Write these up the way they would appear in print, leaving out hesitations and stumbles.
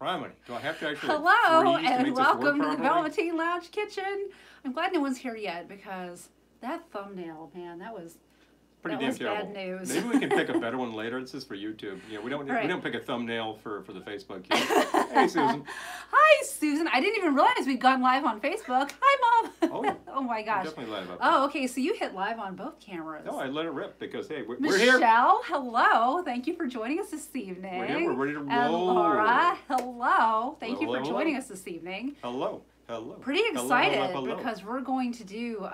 criminy. Do I have to actually Hello freeze to and make this work welcome to the properly? Velveteen Lounge Kitchen. I'm glad no one's here yet because that thumbnail, man, that was Pretty damn terrible. bad news. Maybe we can pick a better one later. This is for YouTube. Yeah, we Right. don't pick a thumbnail for the Facebook kids. Hey, Susan. Hi, Susan. I didn't even realize we'd gone live on Facebook. Hi, Mom. Oh, yeah. Oh my gosh. Definitely live up. Oh, okay. So you hit live on both cameras. No, I let it rip because hey, we're Michelle, here. hello. Thank you for joining us this evening. We're here. We're ready to roll. And Laura, hello. Thank you for Hello. joining us this evening. Hello. Hello. Pretty Hello, excited hello, hello. because we're going to do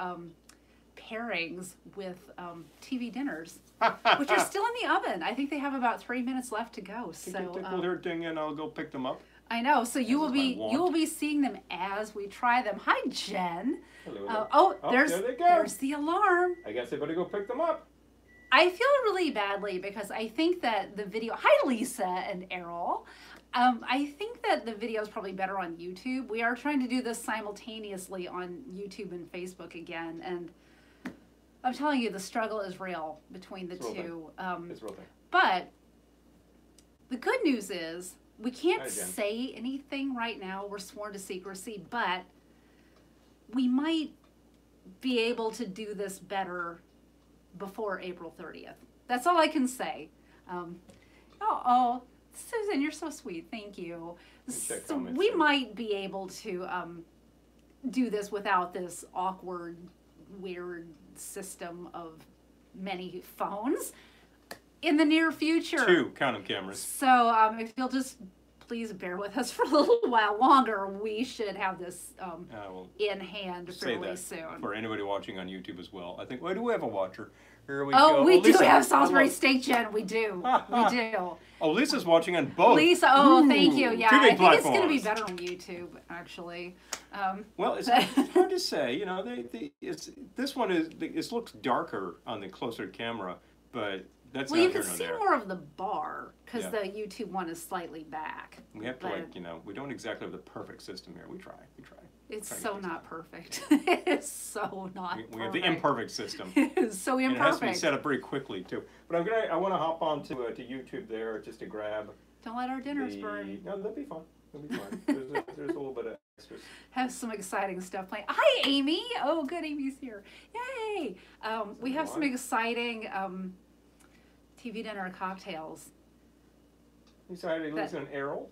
pairings with TV dinners, which are still in the oven. I think they have about 3 minutes left to go. You So can tickle their ding and I'll go pick them up. I know. So you This will is my be want. seeing them as we try them. Hi, Jen. Hello there. Oh, Oh, there's there they go. there's the alarm. I guess I better go pick them up. I feel really badly because I think that the video. Hi, Lisa and Errol. I think that the video is probably better on YouTube. We are trying to do this simultaneously on YouTube and Facebook again, and I'm telling you, the struggle is real between the It's real two. It's real thing. But the good news is we can't Hi, Jen. say anything right now. We're sworn to secrecy, but we might be able to do this better before April 30th. That's all I can say. Susan, you're so sweet. Thank you. check So comments we too. might be able to do this without this awkward, weird system of many phones in the near future. Two, count them cameras. So if you'll just please bear with us for a little while longer, we should have this We'll in hand say fairly that soon. for anybody watching on YouTube as well. I think, well, do we have a watcher? Here we Oh, go. we do Lisa. have Salisbury Hello. Steak, Jen. We do. We do. Oh, Lisa's watching on both. Lisa, oh, Ooh, thank you. Yeah, two I big think it's going to be platforms. better on YouTube, actually. Well, it's hard to say. You know, this one it looks darker on the closer camera, but that's Well, not you here can nor see there. more of the bar because Yeah. the YouTube one is slightly back. We have to but we don't exactly have the perfect system here. We try. It's try to so get things not perfect. It's so not We have the perfect. imperfect system. It's so And it has to be imperfect. set up very quickly too. But I want to hop on to YouTube there just to grab Don't let our dinners burn. No, that'd be fun. That'd be fun. There's a little bit of extras. Have some exciting stuff playing. Hi, Amy. Oh, good. Amy's here. Yay. We have some exciting TV dinner cocktails. You sorry, Lisa and Errol?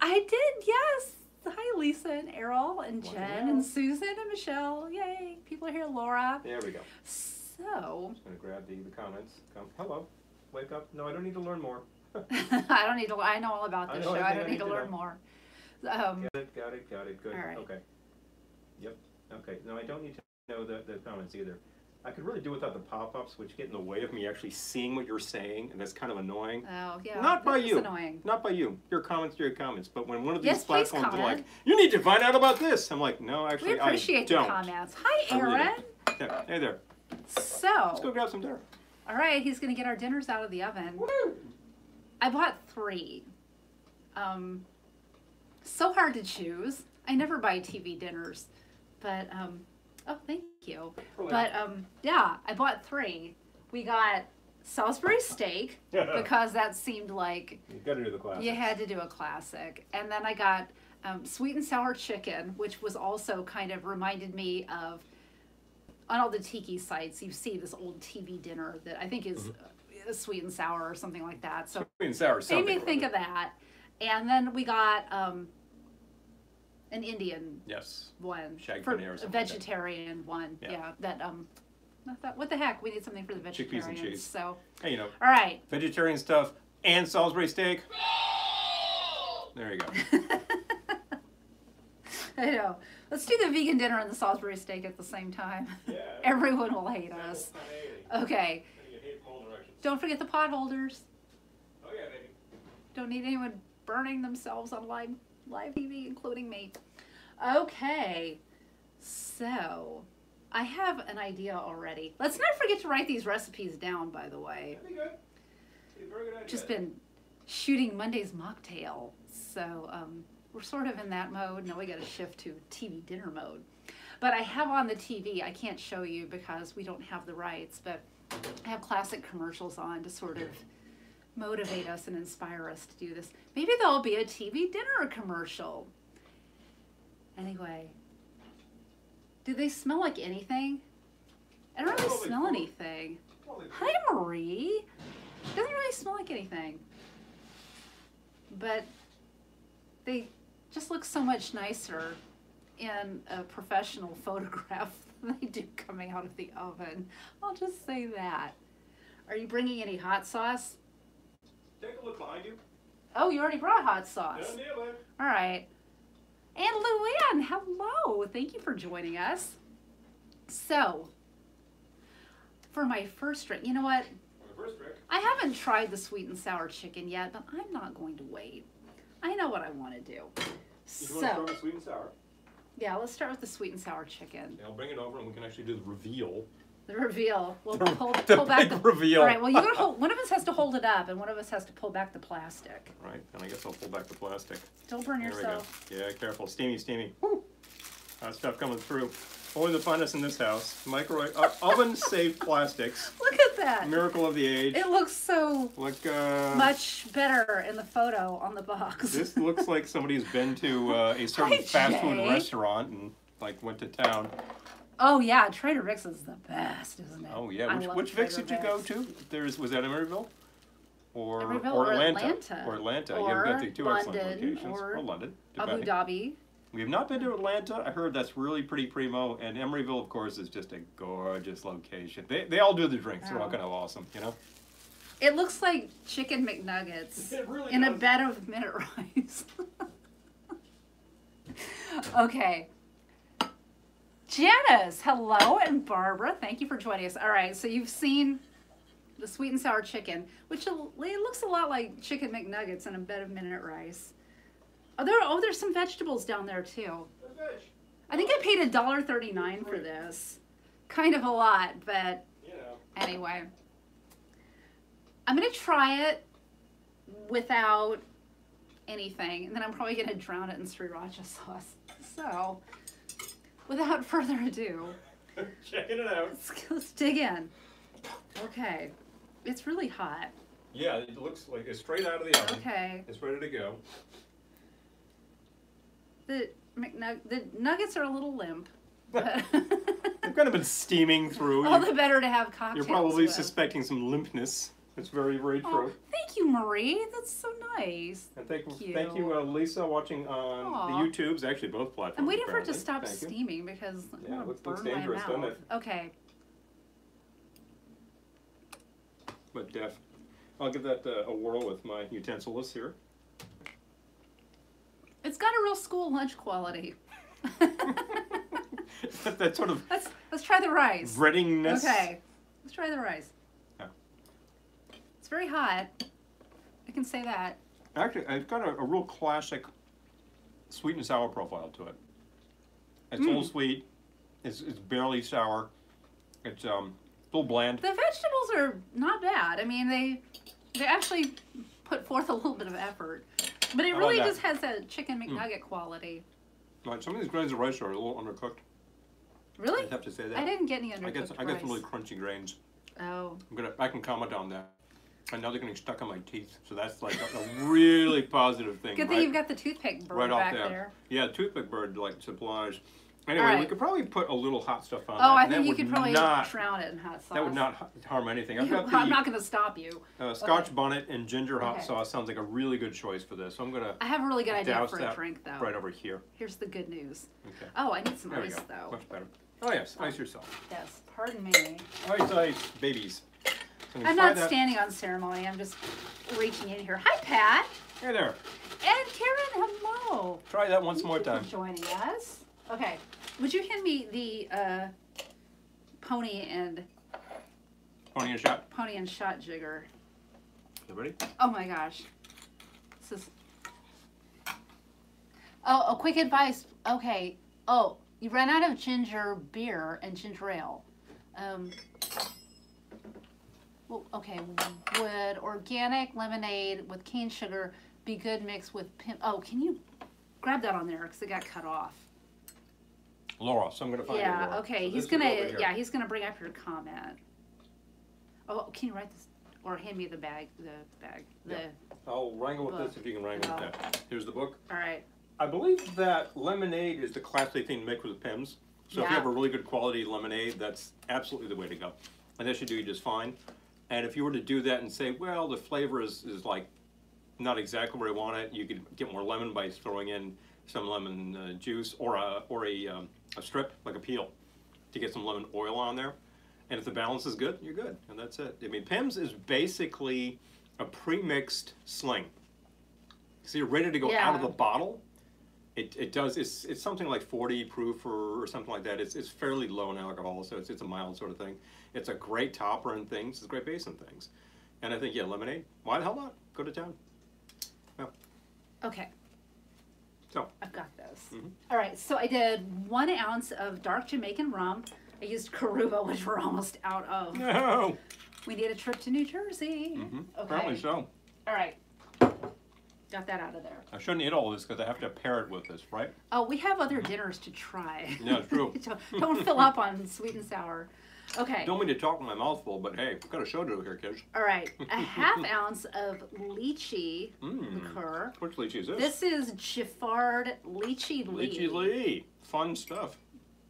I did, yes. Hi, Lisa and Errol and Wow. Jen and Susan and Michelle. Yay. People are here. Laura. There we go. So, I'm gonna grab the comments. Hello, wake up. No, I don't need to learn more. I don't need to, I know all about I this know show. I everything don't I need to need to learn know. more. Got it. Good. All right. Okay. Yep. Okay. No, I don't need to know the comments either. I could really do without the pop-ups, which get in the way of me actually seeing what you're saying, and that's kind of annoying. Oh, yeah. Not by that is you. Annoying. Not by you. Your comments are your comments. But when one of these Yes, please platforms are like, comment. you need to find out about this, I'm like, no, actually, We appreciate I the don't. comments. Hi, I really Aaron. Yeah. Hey there. Let's go So, grab some dinner. all right, he's going to get our dinners out of the oven. Woo! I bought 3. So hard to choose. I never buy TV dinners, but oh, thank you. But yeah, I bought 3. We got Salisbury steak because that seemed like You gotta do the classics. you had to do a classic, and then I got sweet and sour chicken, which was also kind of reminded me of on all the tiki sites. You see this old TV dinner that I think is sweet and sour or something like that. So Sweet and sour made something. me think of that. And then we got an Indian Yes. one Shag for paneer or a something like that. vegetarian one. Yeah. Yeah, that I thought, what the heck? We need something for the Chickpeas and vegetarians. cheese. So, Hey, you know, all right. vegetarian stuff and Salisbury steak. There you go. I know. Let's do the vegan dinner and the Salisbury steak at the same time. Yeah. Everyone will hate us. Okay. Don't forget the pot holders. Oh yeah, baby. Don't need anyone burning themselves on live TV, including me. Okay. So, I have an idea already. Let's not forget to write these recipes down, by the way. That'd be good. Be a very good idea. Just been shooting Monday's mocktail. So, we're sort of in that mode. Now we got to shift to TV dinner mode. But I have on the TV, I can't show you because we don't have the rights, but I have classic commercials on to sort of motivate us and inspire us to do this. Maybe there'll be a TV dinner commercial. Anyway, do they smell like anything? I don't really smell anything. Hi, Marie. It doesn't really smell like anything. But they just look so much nicer in a professional photograph than they do coming out of the oven. I'll just say that. Are you bringing any hot sauce? Take a look behind you. Oh, you already brought hot sauce. Done deal, man. All right. And Luann, hello. Thank you for joining us. So, for my first drink, you know what? For the first drink. I haven't tried the sweet and sour chicken yet, but I'm not going to wait. I know what I want to do. You want to So, start with sweet and sour? yeah, let's start with the sweet and sour chicken. Yeah, I'll bring it over and we can actually do the reveal. The reveal. We'll The- pull the back big reveal. All right, well, you gotta hold, one of us has to hold it up, and one of us has to pull back the plastic. Right, and I guess I'll pull back the plastic. Don't burn There we go. yourself. Yeah, careful. Steamy, steamy. Woo! Hot stuff coming through. Only the finest in this house. Microwave, oven-safe plastics. Look at that. Miracle of the age. It looks so Like, much better in the photo on the box. this looks like somebody's been to a certain Hi, fast food Jay. restaurant and like went to town. Oh yeah, Trader Vic's is the best, isn't it? Oh yeah, I which love which Vic's Trader did you go Vic's. to? Was that Emeryville? Or Emeryville or or Atlanta? Atlanta. Or Atlanta. Or You've got the two excellent London, locations. or London. Abu depending. Dhabi. We have not been to Atlanta. I heard that's really pretty primo. And Emeryville, of course, is just a gorgeous location. They all do the drinks. They're all Oh. kind of awesome, you know? It looks like chicken McNuggets It really in a does. bed of minute rice. Okay. Janice, hello, and Barbara, thank you for joining us. All right, so you've seen the sweet and sour chicken, which it looks a lot like chicken McNuggets in a bed of minute rice. There's some vegetables down there too. I think I paid $1.39 for this. Kind of a lot, but You know. anyway. I'm gonna try it without anything, and then I'm probably gonna drown it in sriracha sauce. So, without further ado, Checking it out. let's dig in. Okay, it's really hot. Yeah, it looks like it's straight out of the oven. Okay, It's ready to go. the nuggets are a little limp, but They've kind of been steaming through. all the better to have cocktails You're probably with. suspecting some limpness. It's very, very Oh, true. thank you, Marie. That's so nice. And thank Thank you, you. Lisa, watching on Aw. the YouTubes, actually both platforms. I'm waiting for it to apparently. stop Thank you. steaming because I Yeah, want looks to burn my dangerous, doesn't mouth. it? Okay. But I'll give that a whirl with my utensils here. It's got a real school lunch quality. That sort of Let's try the rice. breadingness. Okay. Let's try the rice. Yeah. It's very hot. I can say that. Actually, it's got a real classic sweet and sour profile to it. It's a little sweet. It's barely sour. It's a little bland. The vegetables are not bad. I mean, they actually put forth a little bit of effort. But it I like really that. just has a chicken McNugget quality. Like some of these grains of rice are a little undercooked. Really? I'd have to say that. I didn't get any I undercooked get some rice. really crunchy grains. Oh. I can comment on that. And now they're getting stuck in my teeth, so that's like a really positive thing. Good thing you've got the toothpick bird right off back there. there. Yeah, toothpick bird like supplies. Anyway, All we right. could probably put a little hot stuff on Oh, that. I and think that you would could probably not, drown it in hot sauce. That would not harm anything. I've got I'm the not going to stop you. Scotch Okay. bonnet and ginger hot Okay. sauce sounds like a really good choice for this. So I'm gonna I have a really good idea douse for a that drink, though. right over here. Here's the good news. Okay. Oh, I need some There we ice, go. though. Much better. Oh yes, ice yourself. Yes, pardon me. Ice, babies. So we I'm fry not that- standing on ceremony. I'm just reaching in here. Hi, Pat. Hey there. And Karen, hello. Try that once Thank more you time. for joining us. Okay. Would you hand me the pony and Pony and shot. shot jigger? You ready? Oh my gosh. This is. Oh, a quick advice. Okay. Oh, you ran out of ginger beer and ginger ale. Well, okay. Would organic lemonade with cane sugar be good mixed with Oh, can you grab that on there because it got cut off? Laura, so I'm gonna find it, Yeah. Laura. Okay. So he's this is over gonna. here. Yeah. He's gonna bring up your comment. Oh, can you write this? Or hand me the bag. I'll wrangle with book. this if you can wrangle with that. Here's the book. All right. I believe that lemonade is the classic thing to make with Pimm's. So if you Yeah. have a really good quality lemonade, that's absolutely the way to go. And that should do you just fine. And if you were to do that and say, well, the flavor is like not exactly where I want it, you could get more lemon by throwing in some lemon juice or a strip, like a peel, to get some lemon oil on there. And if the balance is good, you're good. And that's it. I mean, Pimm's is basically a pre-mixed sling. So you're ready to go out of the bottle. It's something like 40 proof or something like that. It's fairly low in alcohol, so it's a mild sort of thing. It's a great topper in things. It's a great base in things. And I think, yeah, lemonade, why the hell not? Go to town. Yeah. Okay. So. I've got this. Mhm. All right, so I did 1 ounce of dark Jamaican rum. I used Karuba, which we're almost out of. No. We need a trip to New Jersey. Mm-hmm. Okay. Apparently so. All right. Got that out of there. I shouldn't eat all this because I have to pair it with this, right? Oh, we have other dinners to try. Yeah, it's true. Don't fill up on sweet and sour. Okay. Don't mean to talk with my mouth full, but hey, we've got a show to do here, kids. All right. A half ounce of lychee liqueur. Which lychee is this? This is Giffard Lychee Lee. Lychee Lee. Fun stuff.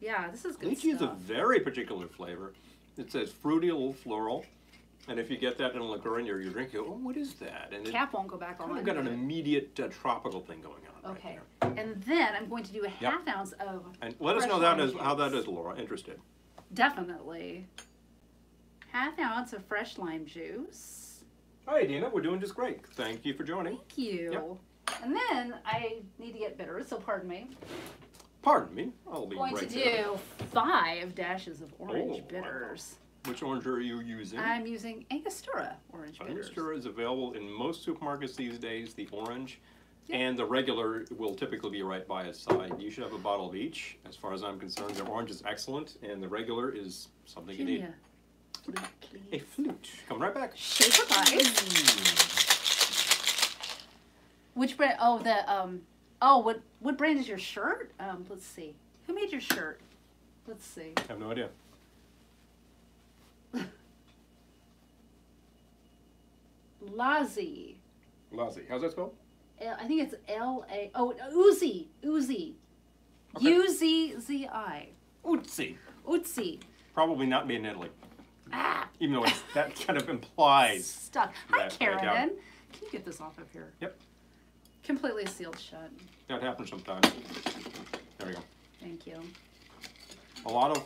Yeah, this is good Lychee is a stuff. very particular flavor. It says fruity, a little floral. And if you get that in a liqueur and you're drinking, oh, what is that? And Cap won't go back on. I've got an immediate tropical thing going on. Okay. Right And then I'm going to do a half ounce of. and let us fresh know that lime is how that juice. is, Laura. Interested. Definitely. Half ounce of fresh lime juice. Hi, Dina. We're doing just great. Thank you for joining. Thank you. Yep. And then I need to get bitters, so pardon me. Pardon me. I'll be I'm going right to there. do 5 dashes of orange Oh, bitters. Which orange are you using? I'm using Angostura orange bitters. Angostura is available in most supermarkets these days, the orange. Yeah. And the regular will typically be right by its side. You should have a bottle of each. As far as I'm concerned, the orange is excellent, and the regular is something you Give me need. a flute, please. A flute. Come right back. Shaker ice. Which brand? Oh, what brand is your shirt? Let's see. Who made your shirt? Let's see. I have no idea. Lazi. Lassie. How's that spelled? I think it's L-A. Oh, Uzi. Uzi. Okay. U-Z-Z-I. Utsi. Uzi. Probably not made in Italy. Ah. Even though that kind of implies. Stuck. Hi, That, I doubt Karen. it. Can you get this off of here? Yep. Completely sealed shut. That happens sometimes. There we go. Thank you. A lot of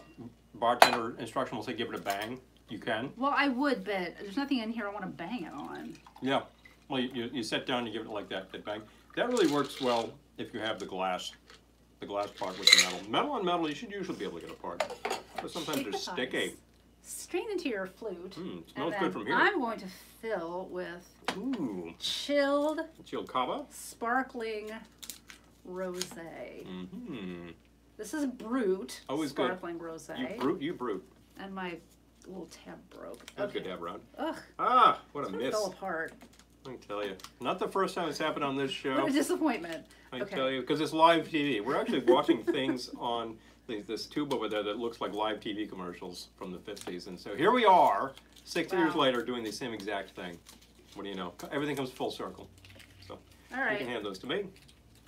bartender instruction will say give it a bang. You can. Well, I would, but there's nothing in here I want to bang it on. Yeah. Well, you sit down and you give it like that bang. That really works well if you have the glass part with the metal. Metal on metal, you should usually be able to get apart. But sometimes Shake they're the sticky. thighs. Strain into your flute. It and smells then good from here. I'm going to fill with Ooh. chilled, Chilled cava. sparkling rosé. Mm-hmm. This is Brut. Always good. Sparkling rosé. You brute. And my little tab broke. That's good to have around. Ugh. Ah, what a It miss. fell apart. I can tell you. Not the first time it's happened on this show. What a disappointment. I Okay. tell you, because it's live TV. We're actually watching things on this tube over there that looks like live TV commercials from the 50s. And so here we are, 6 years Wow. later, doing the same exact thing. What do you know? Everything comes full circle. So All you right. can hand those to me,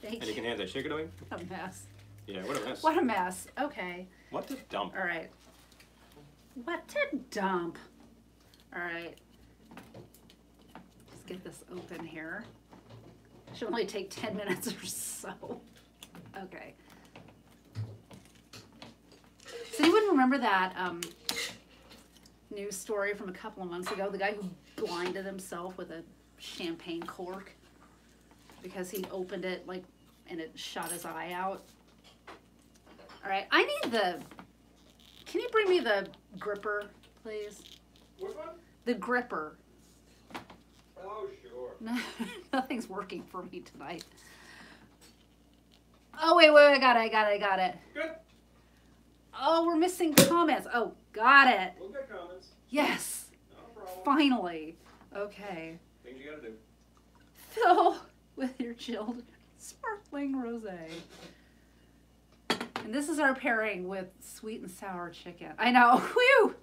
Thank and you can you. hand that shaker to me. What a mess. Yeah, what a mess. What a mess. Okay. What the dump? All right. What to dump? All right. Let's get this open here. Should only take 10 minutes or so. Okay. Does anyone remember that news story from a couple of months ago? The guy who blinded himself with a champagne cork because he opened it and it shot his eye out. All right, I need can you bring me the gripper, please? Which one? The gripper. Oh, sure. Nothing's working for me tonight. Oh, wait, I got it. Good. Oh, we're missing comments. Oh, got it. We'll get comments. Yes, No problem. finally. Okay. Things you gotta do. Fill with your chilled sparkling rosé. And this is our pairing with sweet and sour chicken. I know. Whew!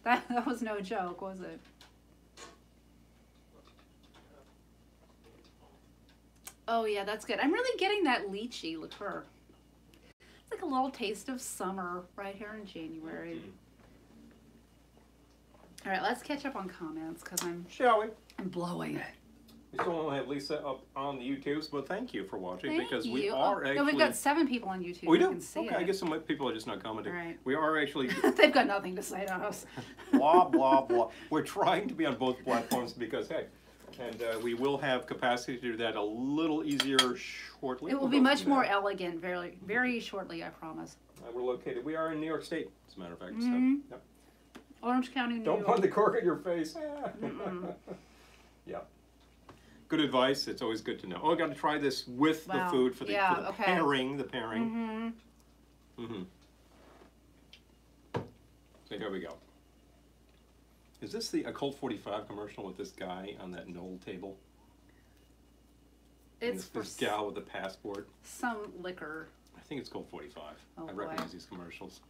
That was no joke, was it? Oh yeah, that's good. I'm really getting that lychee liqueur. It's like a little taste of summer right here in January. All right, let's catch up on comments because Shall we? I'm blowing. We still don't have Lisa up on the YouTubes, but thank you for watching Thank because you. we are No, actually. we've got 7 people on YouTube. We who do? can see Okay, it. I guess some people are just not commenting. Right. We are actually They've got nothing to say to us. blah, blah, blah. We're trying to be on both platforms because, hey, and we will have capacity to do that a little easier shortly. It will We'll be go much from more there. elegant very, very shortly, I promise. We're located, we are in New York State, as a matter of fact. Mhm. So, yep. Orange County, New Don't York. put the cork in your face. Yeah. Good advice. It's always good to know. Oh, I got to try this with Wow. the food for the, Yeah, for the okay. pairing. The pairing. Mm-hmm. So here we go. Is this a Colt 45 commercial with this guy on that knoll table? And It's this for gal with the passport. some liquor. I think it's Colt 45. Oh, I boy. recognize these commercials.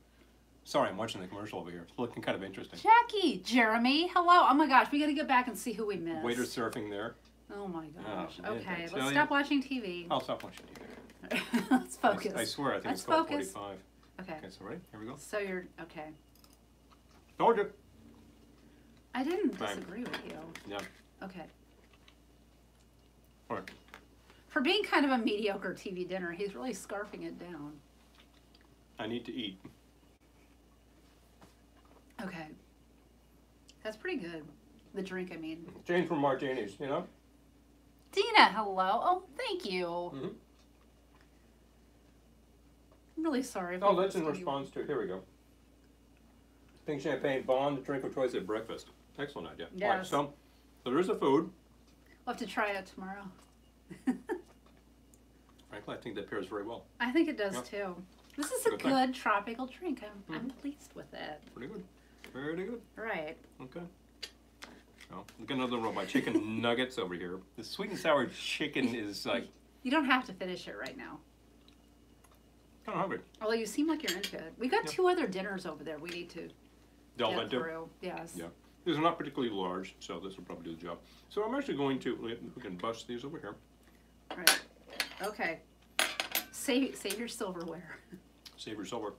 Sorry, I'm watching the commercial over here. It's looking kind of interesting. Jackie, Jeremy, hello. Oh my gosh, we got to get back and see who we missed. Waiter surfing there. Oh my gosh. man, Okay, I let's tell stop watching TV. I'll stop watching TV. Let's focus. I swear, I think Let's it's Colt focus. 45. Okay. Okay, so ready? Here we go. So you're okay. Told you. I didn't Fine. disagree with you. Yeah. Okay. All right. For being kind of a mediocre TV dinner, he's really scarfing it down. I need to eat. Okay. That's pretty good. The drink, I mean. Change from martinis, you know? Dina, hello. Oh, thank you. Mm-hmm. I'm really sorry. if Oh, we that's in missed you. response to, here we go. Pink champagne, bond, drink of choice at breakfast. Excellent idea. All right, Yes. so there's the food. We'll have to try it tomorrow. Frankly, I think that pairs very well. I think it does Yep. too. This is a Good thing. good tropical drink. I'm Mm-hmm. pleased with it. Pretty good. Very good. Right. Okay. Oh, look at another one of my chicken nuggets over here. The sweet and sour chicken is like, You don't have to finish it right now. kind of hungry. Although you seem like you're into it. We got Yep. 2 other dinners over there we need to Delve get into. through. Yes. Yeah. These are not particularly large, so this will probably do the job. So I'm actually going to, we can bust these over here. Right. Okay. Save your silverware. Save your silver.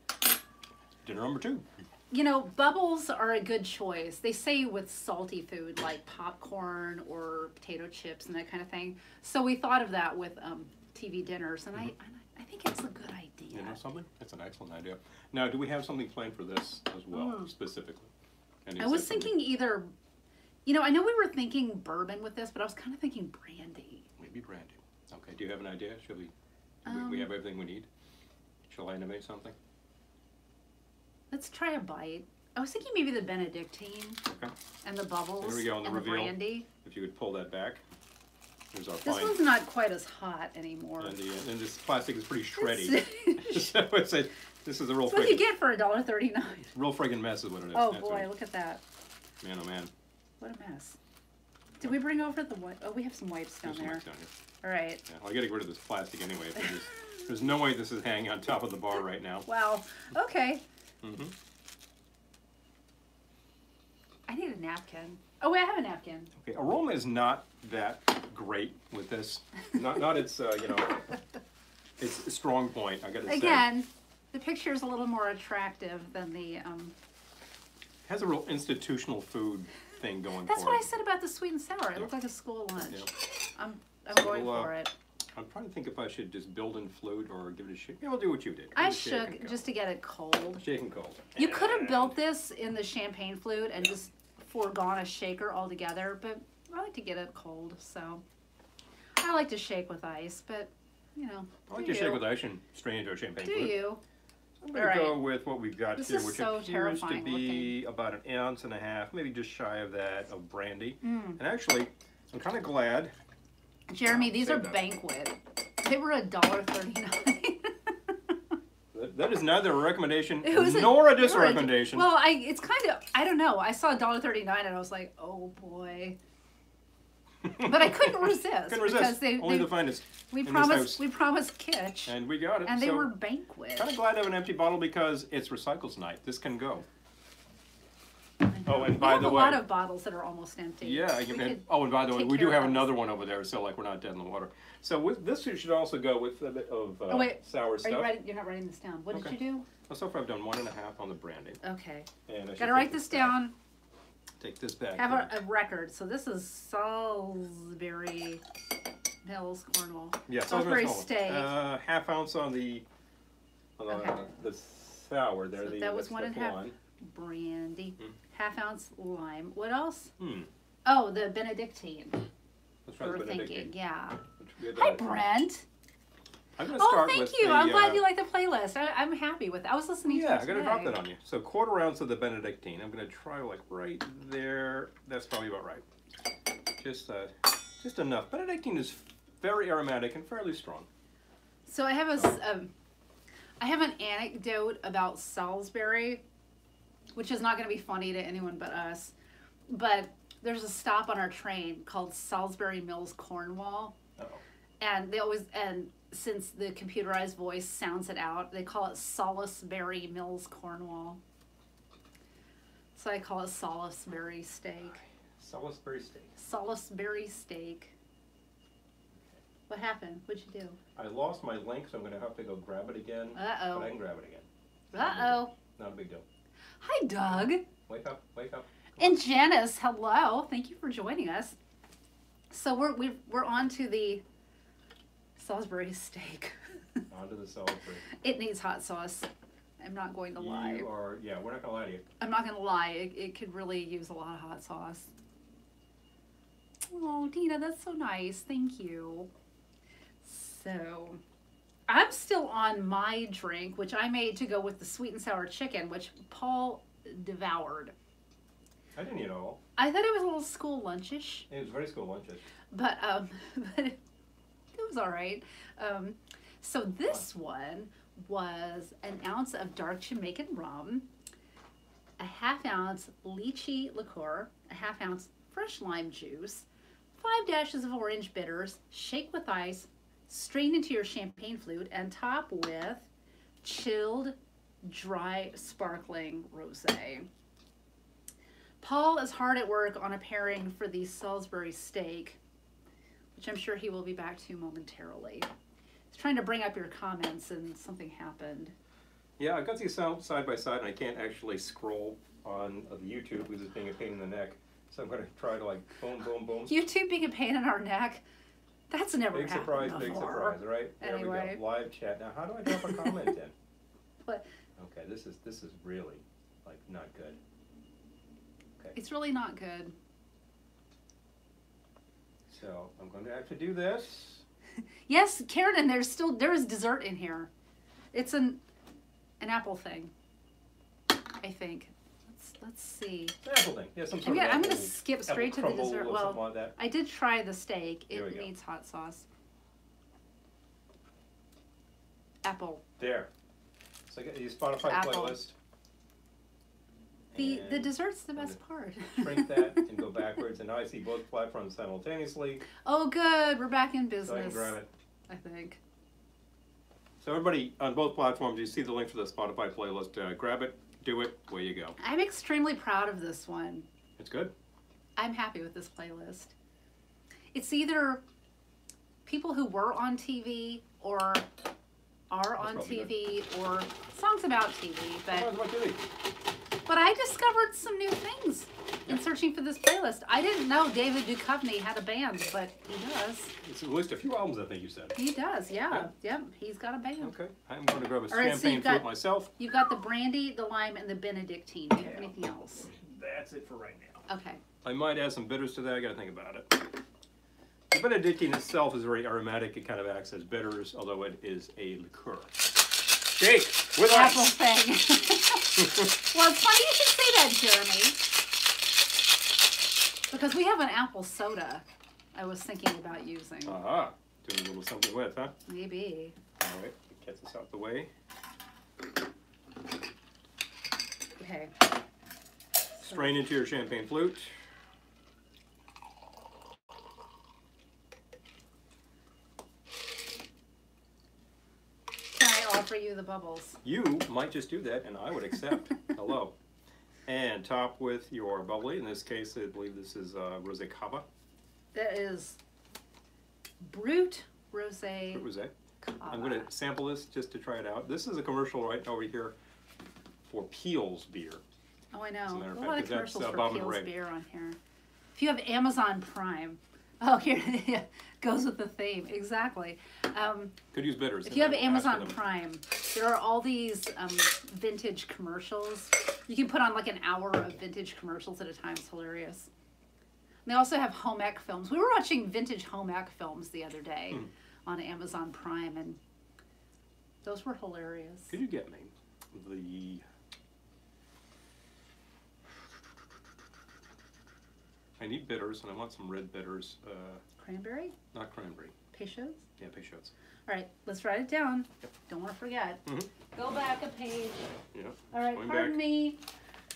Dinner number 2. You know, bubbles are a good choice. They say with salty food like popcorn or potato chips and that kind of thing. So we thought of that with TV dinners, and I think it's a good idea. You know something? That's an excellent idea. Now, do we have something planned for this as well, specifically? Any I was specific- thinking either, you know, I know we were thinking bourbon with this, but I was kind of thinking brandy. Maybe brandy. Okay, do you have an idea? Should we have everything we need? Shall I animate something? Let's try a bite. I was thinking maybe the Benedictine Okay. and the bubbles There we go, and the the reveal. brandy. If you could pull that back. There's our This fine. one's not quite as hot anymore. And this plastic is pretty shreddy. It's So this is a real what you friggin', get for $1.39. real friggin' mess is what it is. Oh That's boy, right. look at that. Man, oh man. What a mess. Did we bring over the white? Oh, we have some wipes down There's some there. mess down here. All right. Yeah, well, I gotta get rid of this plastic anyway. There's no way this is hanging on top of the bar right now. Wow. Okay. Mm-hmm. I need a napkin. Oh, wait, I have a napkin. Okay, aroma is not that great with this. Not its, its strong point, I gotta say. Again, the picture is a little more attractive than the. It has a real institutional food thing going That's for what I it. said about the sweet and sour. It Yeah. looked like a school lunch. Yeah. I'm So going we'll, for it. I'm trying to think if I should just build in flute or give it a shake. Yeah, I'll do what you did. I Just shake and shook go. just to get it cold. Shake and cold. You could have built this in the champagne flute and just foregone a shaker altogether, but I like to get it cold, so I like to shake with ice, but you know. I like do to shake you. with ice and strain into a champagne Do flute. you? I'm going to All go right. with what we've got This here, is which so appears to terrifying be about 1.5 ounces, maybe just shy of that, of brandy. Mm. And actually, I'm kind of glad. Jeremy, these are Save that. Banquet. They were $1.39. That is neither a recommendation It was nor a nor disrecommendation. Well, it's kind of, I don't know. I saw $1.39 and I was like, oh boy. But I couldn't resist. Couldn't resist. Because Only the finest. we in this promised house. kitsch. And we got it. And they so were Banquet. kind of glad to have an empty bottle because it's recycles night. This can go. I know. Oh, and We by have the a way, lot of bottles that are almost empty. yeah, We could oh, and by the way, take we do care have of those. another one over there, so like we're not dead in the water. So with this, you should also go with a bit of Oh, wait. sour Are you stuff. writing? You're not writing this down. What Okay. did you Well, so far I've done 1.5 on the brandy. do? Okay. And I should Gotta write take this back. down. Take this back. Have here. a record. So this is Salisbury Mills, Cornwall. Yeah, Salisbury Salisbury steak. Half ounce on the Okay. the sour there. So the, that was what's the 1.5 blonde? brandy. Mm. Half-ounce lime. What else? Hmm. Oh, the Benedictine. Let's try We the were Benedictine. thinking, yeah. Good, Hi, Brent. I'm gonna Oh, start thank with you. the, I'm glad you like the playlist. I'm happy with it. I was listening to Yeah, it I'm gonna today. drop that on you. So 1/4 ounce of the Benedictine. I'm gonna try like right there. That's probably about right. Just enough. Benedictine is very aromatic and fairly strong. So I have I have an anecdote about Salisbury, which is not going to be funny to anyone but us. But there's a stop on our train called Salisbury Mills, Cornwall, Uh-oh. and since the computerized voice sounds it out, they call it Salisbury Mills, Cornwall. So I call it Salisbury steak. Salisbury steak. Salisbury steak. What happened? What'd you do? I lost my link, so I'm gonna have to go grab it again. Uh-oh. But I can grab it again. Uh-oh. Not a big deal. Hi, Doug. Wake up, wake up. And Janice, hello. Thank you for joining us. So we're on to the Salisbury steak. Onto the Salisbury. It needs hot sauce. I'm not going to lie. You are, yeah, we're not gonna lie to you. I'm not going to lie. It could really use a lot of hot sauce. Oh, Dina, that's so nice. Thank you. So, I'm still on my drink, which I made to go with the sweet and sour chicken, which Paul devoured. I didn't eat it all. I thought it was a little school lunchish. It was very school lunches. But but it was all right. So this one was an ounce of dark Jamaican rum, a 1/2 ounce lychee liqueur, a 1/2 ounce fresh lime juice, 5 dashes of orange bitters, shake with ice, strain into your champagne flute, and top with chilled, dry, sparkling rosé. Paul is hard at work on a pairing for the Salisbury steak, which I'm sure he will be back to momentarily. He's trying to bring up your comments and something happened. Yeah, I got these side by side, and I can't actually scroll on the YouTube because it's being a pain in the neck. So I'm going to try to like boom, boom, boom. YouTube being a pain in our neck, that's never Big happened surprise, big before. surprise, right? There we Anyway. go. Live chat. Now, how do I drop a comment in? What? Okay, this is really like not good. It's really not good. So I'm going to have to do this. Yes, Karen, there is dessert in here. It's an apple thing, I think. Let's see. It's an apple thing. Yeah, some sort of I'm apple, gonna skip straight to the apple crumble dessert. or Well, something like that. I did try the steak. Here we It go. needs hot sauce. Apple. There. So I got the Spotify Apple. playlist. The And dessert's the best part. shrink that and go backwards, and now I see both platforms simultaneously, Oh, good. We're back in so I business. can grab it. I think. So everybody on both platforms, you see the link for the Spotify playlist. Grab it, do it, away you go. I'm extremely proud of this one. It's good. I'm happy with this playlist. It's either people who were on TV or are on probably TV or songs about TV, How's my TV? but I discovered some new things in searching for this playlist. I didn't know David Duchovny had a band, but he does. It's at least a few albums, I think you said. He does, yeah. Yep, he's got a band. Okay. I'm going to grab a All right, so champagne you've got- flute myself. You've got the brandy, the lime, and the Benedictine. Do you have anything else? That's it for right now. Okay. I might add some bitters to that. I got to think about it. The Benedictine itself is very aromatic. It kind of acts as bitters, although it is a liqueur. Shake with Apple ice. thing. Well, it's funny you should say that, Jeremy. Because we have an apple soda I was thinking about using. Aha. Doing a little something with, huh? Maybe. All right. Get this out the way. Okay. Strain into your champagne flute. Can I offer you the bubbles? You might just do that, and I would accept. Hello. And top with your bubbly. In this case, I believe this is Rosé Cava. That is Brut Rosé Rosé. Cava. I'm going to sample this just to try it out. This is a commercial right over here for Peel's beer. Oh, I As a know. matter of A fact, lot of 'cause that's, commercials for Bob and Peel's Ray. beer on here. If you have Amazon Prime, oh, here goes with the theme exactly. Could use bitters. If you have and ask for Amazon them. Prime, there are all these vintage commercials. You can put on like an hour of vintage commercials at a time. It's hilarious. And they also have home ec films. We were watching vintage home ec films the other day on Amazon Prime, and those were hilarious. Could you get me the... I need bitters, and I want some red bitters. Cranberry? Not cranberry. Peychaud's? Yeah, Peychaud's. All right, let's write it down. Yep. Don't want to forget. Mhm. Go back a page. Yeah. All right, Going pardon back. me.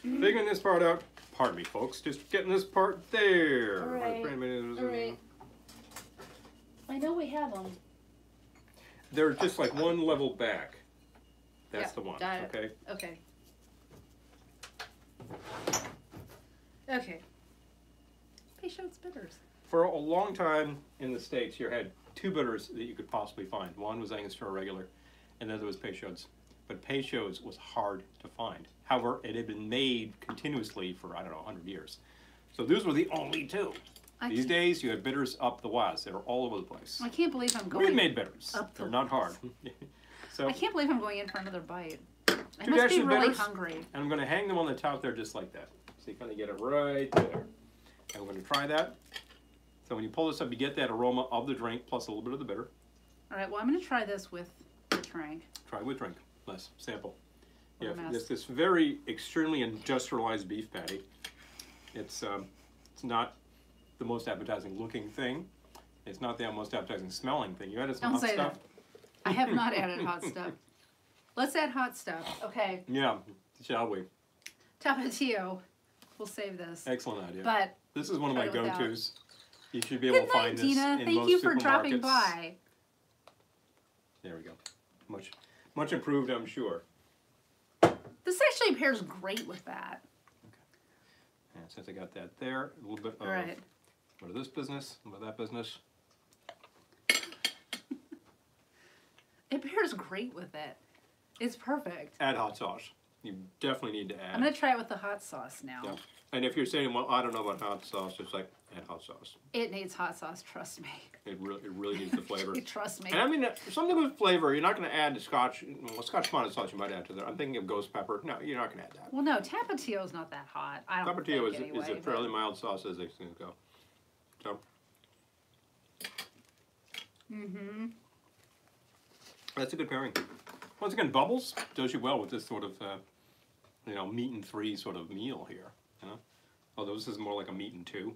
Figuring this part out. Pardon me, folks. Just getting this part there. All right. All right. I know we have them. They're just like one level back. That's Yeah, the one. got it. Okay. Okay. Okay. Peychaud's bitters. For a long time in the States, you had two bitters that you could possibly find. One was Angostura Regular, and the other was Peychaud's. But Peychaud's was hard to find. However, it had been made continuously for, I don't know, 100 years. So those were the only two. These can't- days, you have bitters up the wazoo. They're all over the place. I can't believe I'm going. We-made bitters. up the They're not hard. So, I can't believe I'm going in for another bite. I Two must be dashes of really bitters. hungry. and I'm going to hang them on the top there just like that. So you kind of get it right there. And we're going to try that. So when you pull this up, you get that aroma of the drink plus a little bit of the bitter. All right. Well, I'm going to try this with the drink. Try with drink. Let's sample. What a Yeah, mess. this very extremely industrialized beef patty. It's not the most appetizing looking thing. It's not the most appetizing smelling thing. You added some Don't hot say stuff. that. I have not added hot stuff. Let's add hot stuff. Okay. Yeah, shall we? Tapatio. We'll save this. Excellent idea. But This is one of my try it without. go-tos. You should be able good to night, find this Dina. in Thank most you for dropping supermarkets. by. There we go. Much improved, I'm sure. This actually pairs great with that. And since I got that there, a little bit of All right. what of this business, what of that business. It pairs great with it. It's perfect. Add hot sauce. You definitely need to add. I'm going to try it with the hot sauce now. Yeah. And if you're saying, well, I don't know about hot sauce, it's like, add hot sauce. It needs hot sauce, trust me. It really needs the flavor. Trust me. And I mean, something with flavor, you're not going to add the Scotch, well, Scotch bonnet sauce you might add to that. I'm thinking of ghost pepper. No, you're not going to add that. Well, no, Tapatio's not that hot. I don't Tapatio think is anyway, a fairly mild sauce as these things go. So. That's a good pairing. Once again, bubbles does you well with this sort of, meat and three sort of meal here. You know, although this is more like a meat and two.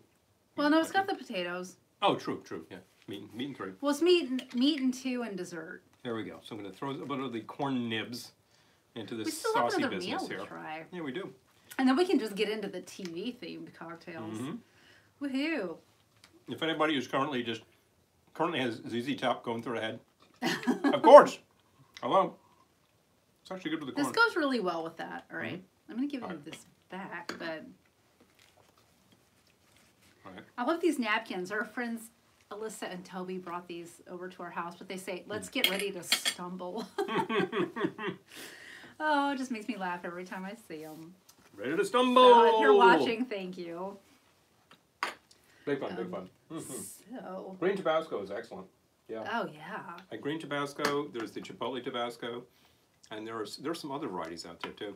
Well, no, it's got the potatoes. Oh, true, yeah, meat and three. Well, it's meat and two and dessert. There we go. So I'm going to throw a bit of the corn nibs into We this still have saucy another meal business to here. try. Yeah, we do. And then we can just get into the TV-themed cocktails. Woohoo. If anybody who's currently has ZZ Top going through their head, of course. Hello. It's actually good with the This corn. goes really well with that. All right. I'm going to give you Alright. this back, but All right. I love these napkins. Our friends Alyssa and Toby brought these over to our house, but they say, let's get ready to stumble. Oh, it just makes me laugh every time I see them. Ready to stumble. So if you're watching, thank you. Big fun, big fun. So, Green Tabasco is excellent. Yeah. oh yeah. Like green Tabasco, there's the Chipotle Tabasco, and there's some other varieties out there too.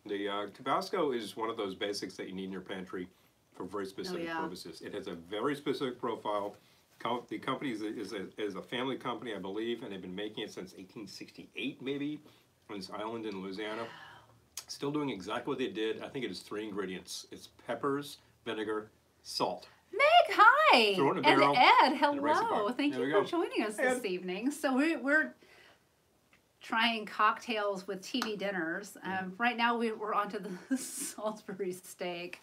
The Tabasco is one of those basics that you need in your pantry for very specific yeah. purposes. It has a very specific profile. The company is a family company, I believe, and they've been making it since 1868 maybe on this island in Louisiana. Still doing exactly what they did. I think it is 3 ingredients. It's peppers, vinegar, salt. Meg, hi. Throw it in a And barrel Ed, and erase it hello. apart. Thank There you we for go. joining us Ed. this evening. So we're trying cocktails with TV dinners. Right now we're onto the Salisbury steak.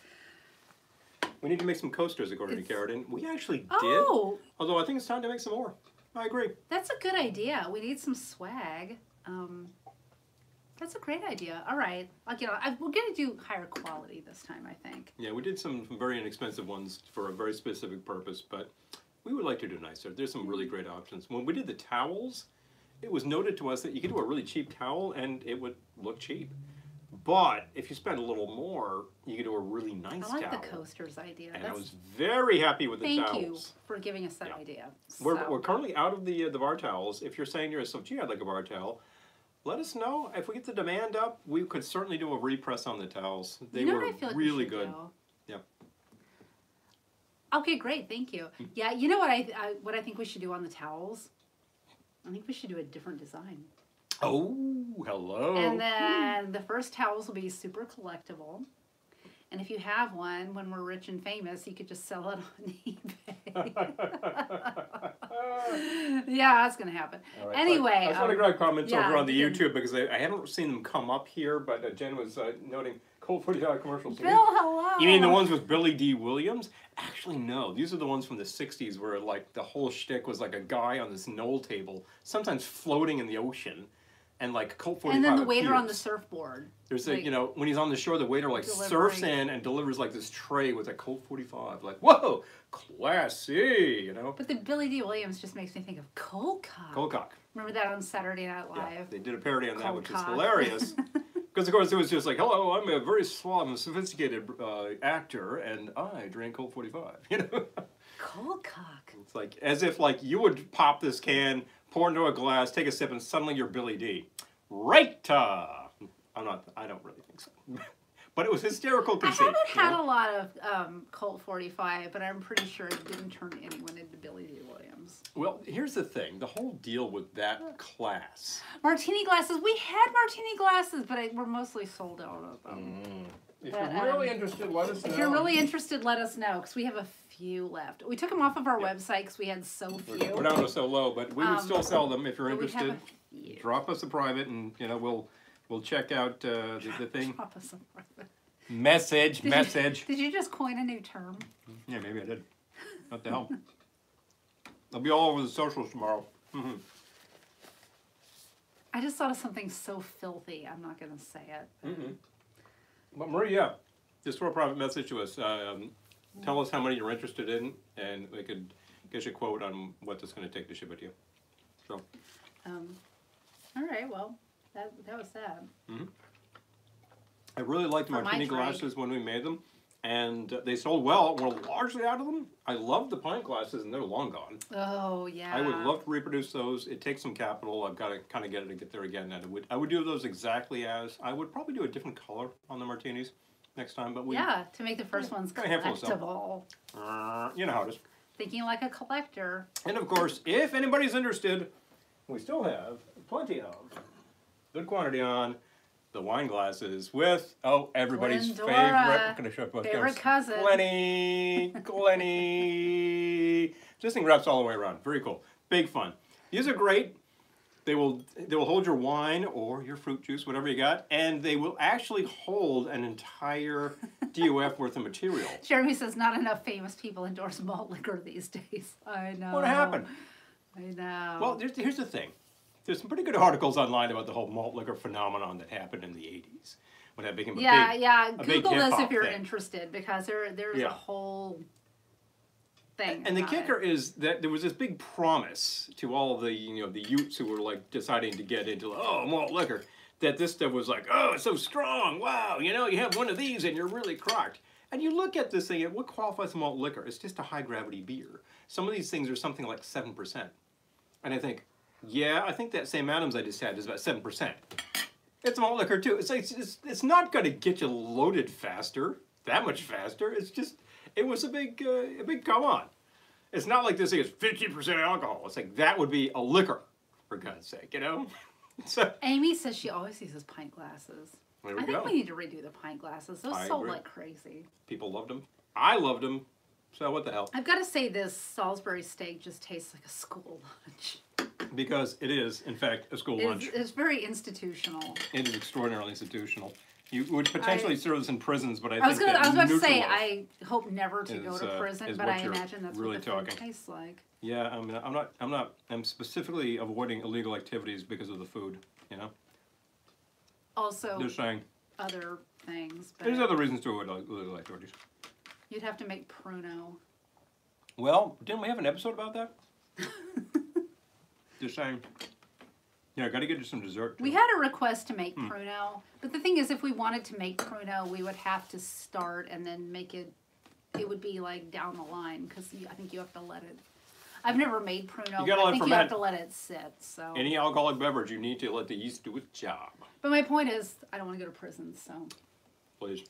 We need to make some coasters, according to Carradine. We actually did. Oh, Although I think it's time to make some more. I agree. that's a good idea. We need some swag. That's a great idea. All right, I'll get on. We're going to do higher quality this time, I think. Yeah, we did some very inexpensive ones for a very specific purpose, but we would like to do nicer. There's some really great options. When we did the towels, it was noted to us that you could do a really cheap towel and it would look cheap. But if you spend a little more, you could do a really nice towel. I like the coasters idea. And I was very happy with the towels. Thank you for giving us that idea. We're currently out of the bar towels. If you're saying to yourself, gee, I'd like a bar towel, let us know. If we get the demand up, we could certainly do a repress on the towels. They were really good. Yeah. Okay, great. Thank you. Yeah, you know what I think we should do on the towels? I think we should do a different design. Oh, hello. And then the first towels will be super collectible. And if you have one, when we're rich and famous, you could just sell it on eBay. Yeah, that's going to happen. Right, anyway. I just want to grab comments over on the YouTube because I haven't seen them come up here, but Jen was noting Colt 45 commercials. Bill, hello. You mean the ones with Billy D. Williams? Actually, no. These are the ones from the 60s where like the whole shtick was like a guy on this knoll table, sometimes floating in the ocean. And like Colt 45 and then the waiter appears. on the surfboard. There's like, a, you know, when he's on the shore, the waiter like surfs in and delivers like this tray with a Colt 45. Like, whoa, classy, you know. But the Billy D. Williams just makes me think of Cold Cock. Cold Cock. Remember that on Saturday Night Live? Yeah, they did a parody on that, Cold which Cock. is hilarious. Because of course it was just like, hello, I'm a very suave and sophisticated actor, and I drink Colt 45. You know. Cold Cock. It's like as if like you would pop this can, pour into a glass, take a sip, and suddenly you're Billy D. Right. I don't really think so. But it was hysterical conceit. I haven't had a lot of Colt 45, but I'm pretty sure it didn't turn anyone into Billy D. Williams. Well, here's the thing. The whole deal with that class. Martini glasses. We had martini glasses, but we're mostly sold out of them. If you're really interested, let us know. If you're really interested, let us know, because we have a few left. We took them off of our website because we had so few. We're down to so low, but we would still sell them if you're interested. Yeah. Drop us a private, and you know we'll check out the thing. Drop us a private. Message. Did you just coin a new term? Yeah, maybe I did. What the hell? I'll be all over the socials tomorrow. I just thought of something so filthy. I'm not going to say it. But Maria, just throw a private message to us. Tell us how many you're interested in, and we could get you a quote on what it's going to take to ship it to you. So. All right. Well, that was that. I really liked the martini glasses when we made them, and they sold well. We're largely out of them. I love the pint glasses, and they're long gone. Oh yeah. I would love to reproduce those. It takes some capital. I've got to kind of get there again. And I would do those exactly as I would probably do a different color on the martinis next time. But to make the first ones collectible. You know how it is. Thinking like a collector. And of course, if anybody's interested, we still have plenty of good quantity on the wine glasses with everybody's favorite cousin. Glenny. This thing wraps all the way around. Very cool. Big fun. These are great. They will hold your wine or your fruit juice, whatever you got, and they will actually hold an entire DOF worth of material. Jeremy says not enough famous people endorse malt liquor these days. I know. What happened? I know. Well, here's the thing. There's some pretty good articles online about the whole malt liquor phenomenon that happened in the 80s. When that became a big Google this hip-hop if you're thing. interested, because there's a whole thing. And the kicker is that there was this big promise to all of the the Utes who were like deciding to get into malt liquor, that this stuff was like, it's so strong, wow, you have one of these and you're really crocked. And you look at this thing, and what qualifies malt liquor? It's just a high gravity beer. Some of these things are something like 7%. And I think, yeah, I think that Sam Adams I just had is about 7%. It's malt liquor too. It's like it's not going to get you loaded faster, that much faster. It's just it was a big come on. It's not like this thing is 50% alcohol. It's like that would be a liquor, for God's sake, So Amy says she always uses pint glasses. There we I go. think we need to redo the pint glasses. Those sold like crazy. People loved them. I loved them. So what the hell? I've got to say this Salisbury steak just tastes like a school lunch. Because it is, in fact, a school lunch. It's very institutional. It is extraordinarily institutional. You would potentially serve this in prisons, but I was think about to say, Neutralize I hope never to go to prison, but I you're imagine that's really what the food tastes like. Yeah, I mean, I'm specifically avoiding illegal activities because of the food, also Just saying. other things. But There's other reasons to avoid like Georgie's. you'd have to make pruno. Well, didn't we have an episode about that? Just saying. Yeah, I gotta get you some dessert. Too. We had a request to make pruno, but the thing is, if we wanted to make pruno, we would have to start and then make it. It would be like down the line because I think you have to let it. I've never made pruno. You gotta but I let it think you have ferment. to let it sit. So. Any alcoholic beverage, you need to let the yeast do its job. But my point is, I don't want to go to prison, so, Please.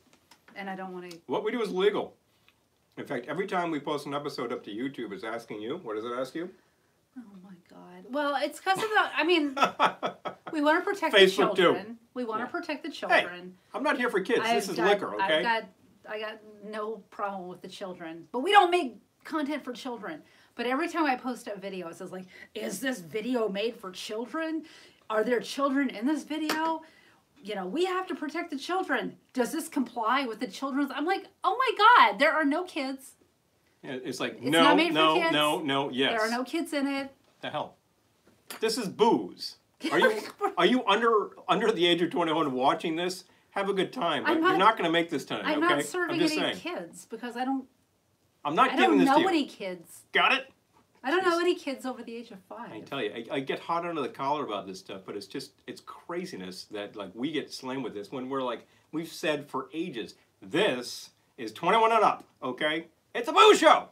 and I don't want to. What we do is legal. In fact, every time we post an episode up to YouTube, it's asking you. What does it ask you? Oh my God. Well, it's because of the. I mean, we want to protect the Facebook too. children. We want to protect the children. I'm not here for kids. This is liquor, okay? I got no problem with the children, but we don't make content for children. But every time I post a video, it says like, "Is this video made for children? Are there children in this video? You know, we have to protect the children. Does this comply with the children's?" I'm like, "Oh my God, there are no kids. Yeah, it's like, It's no, not made for no, kids. no, yes. There are no kids in it." The hell? This is booze. Are you under the age of 21 watching this? Have a good time. But you're not going to make this tonight, I'm okay? not serving just any saying. kids because I don't I'm not giving this to know you. any kids. Got it? I don't know any kids over the age of 5. I tell you, I get hot under the collar about this stuff, but it's craziness that like we get slammed with this when we're like, we've said for ages, this is 21 and up, okay? It's a booze show.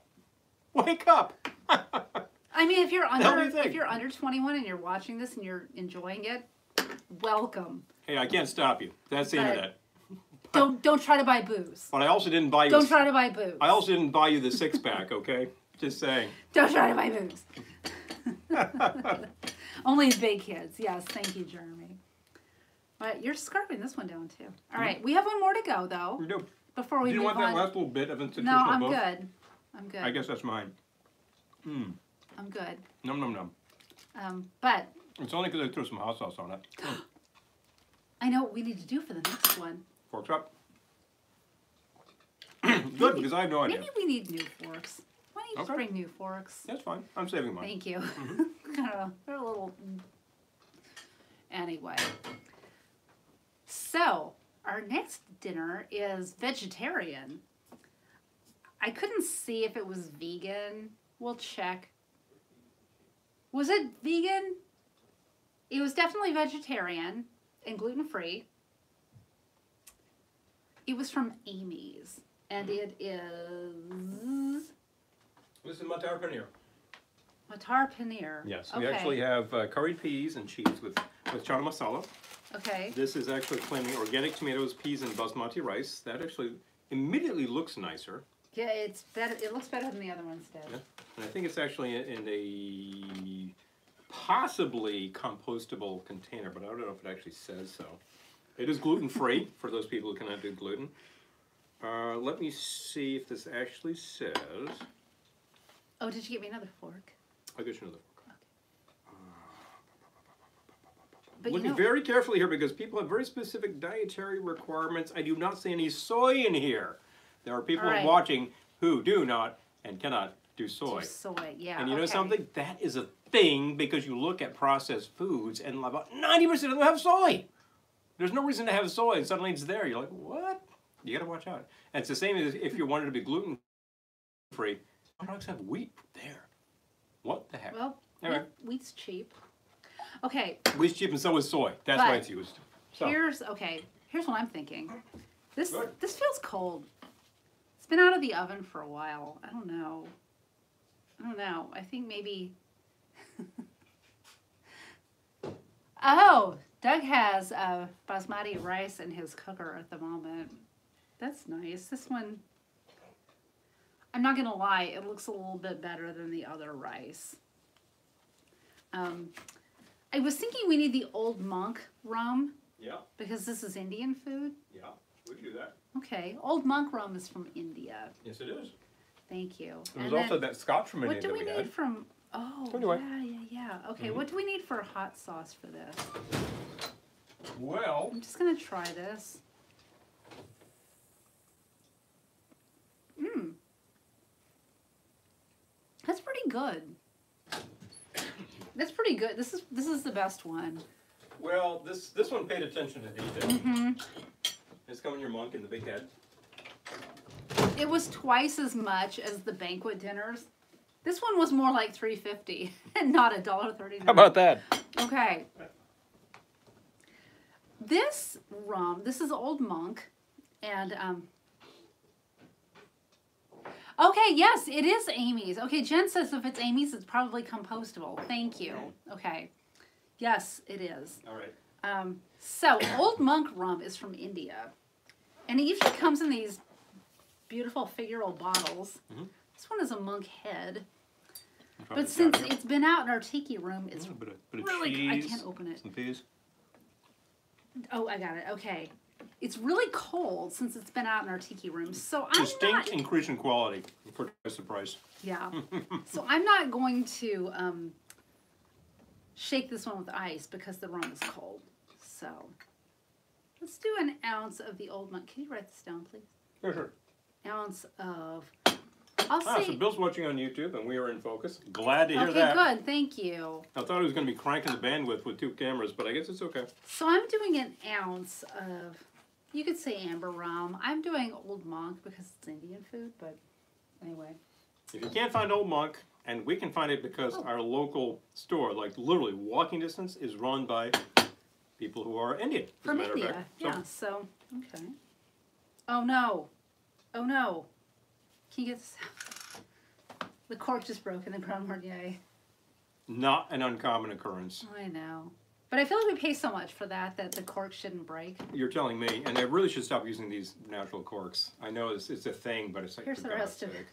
Wake up. I mean, if you're hell do you under think? if you're under 21 and you're watching this and you're enjoying it, welcome. Hey, I can't stop you. That's the But- internet. Don't try to buy booze. But I also didn't buy you. Don't try to buy booze. I also didn't buy you the 6-pack, okay? Just saying. Don't try to buy booze. Only big kids. Yes, thank you, Jeremy. But you're scarfing this one down too. All right, we have one more to go though. We do. Before we Do you move want that on. last little bit of institutional No, I'm book? good. I'm good. I guess that's mine. I'm good. Num num num. But It's only because I threw some hot sauce on it. I know what we need to do for the next one. Forks up. Good, because I have no idea. Maybe we need new forks. Why don't you just Okay. bring new forks? That's fine. I'm saving mine. Thank you. They're a little. Anyway. So, our next dinner is vegetarian. I couldn't see if it was vegan. We'll check. Was it vegan? It was definitely vegetarian and gluten-free. It was from Amy's. And it is This is matar paneer. matar paneer. Yes, Okay. we actually have curried peas and cheese with chana masala. Okay. This is actually claiming organic tomatoes, peas, and basmati rice. That actually immediately looks nicer. Yeah, it's better. It looks better than the other ones did. Yeah. And I think it's actually in a possibly compostable container, but I don't know if it actually says so. It is gluten-free for those people who cannot do gluten. Let me see if this actually says. Oh, did you get me another fork? I'll get you another. But Looking very carefully here because people have very specific dietary requirements. I do not see any soy in here. There are people Alright. watching who do not and cannot do soy. soy, yeah. And you know okay. something? That is a thing because you look at processed foods and about 90% of them have soy. There's no reason to have soy and suddenly it's there. You're like, what? You gotta watch out. And it's the same as if you wanted to be gluten-free. Products have wheat there. What the heck? Well, Anyway. wheat's cheap. Okay, Wheat's cheap and so is soy. That's why But it's used. So, here's what I'm thinking. This Good. this feels cold. It's been out of the oven for a while. I don't know. I think maybe. Oh, Doug has basmati rice in his cooker at the moment. That's nice. This one, I'm not gonna lie, it looks a little bit better than the other rice. I was thinking we need the Old Monk rum yeah, because this is Indian food. yeah, we can do that. Okay, Old Monk rum is from India. Yes, it is. Thank you. There was And also then- that Scotch from what India do that we we need had. from? Oh, Anyway. yeah. Okay, what do we need for hot sauce for this? Well, I'm just gonna try this. That's pretty good. That's pretty good. This is the best one. Well, this one paid attention to detail. Mm-hmm. It's coming your monk in the big head. It was twice as much as the banquet dinners. This one was more like $3.50 and not $1.39. How about that? Okay. This rum, this is Old Monk, and okay, yes, it is Amy's. Okay, Jen says if it's Amy's, it's probably compostable. Thank you. Okay, yes, it is. All right. So Old Monk rum is from India, and it usually comes in these beautiful figural bottles. Mhm. This one is a monk head. Try But this since out here. it's been out in our tiki room, it's A bit of really, cheese, I can't open it. some peas. Oh, I got it. Okay. It's really cold since it's been out in our tiki room. So I'm Distinct not, increase in quality for twice the price. yeah. So I'm not going to shake this one with ice because the rum is cold. So let's do an ounce of the Old Monk. Can you write this down, please? Sure. Ounce of, I'll Ah, say, so Bill's watching on YouTube and we are in focus. Glad to hear okay, that. good. Thank you. I thought he was going to be cranking the bandwidth with 2 cameras, but I guess it's okay. So I'm doing an ounce of, you could say amber rum. I'm doing Old Monk because it's Indian food, but anyway. If you can't find Old Monk, and we can find it because our local store, like literally walking distance, is run by people who are Indian. as a From matter of India, fact. yeah, so, okay. Oh no, oh no. Can you get this out? The cork just broke in the Grand Marnier. Not an uncommon occurrence. I know. But I feel like we pay so much for that the cork shouldn't break. You're telling me, and I really should stop using these natural corks. I know it's a thing, but it's like, Here's for the God's rest of sake.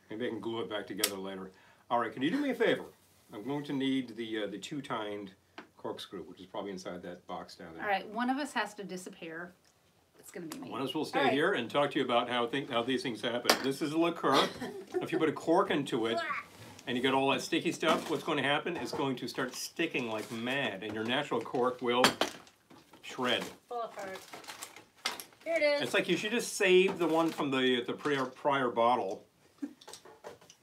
Maybe I can glue it back together later. All right, can you do me a favor? I'm going to need the 2-tined corkscrew, which is probably inside that box down there. All right, one of us has to disappear. It's going to be me. One of us will stay All right. here and talk to you about how these things happen. This is a liqueur. If you put a cork into it and you get all that sticky stuff, what's going to happen is going to start sticking like mad, and your natural cork will shred. Pull apart. Here it is. It's like you should just save the one from the prior bottle,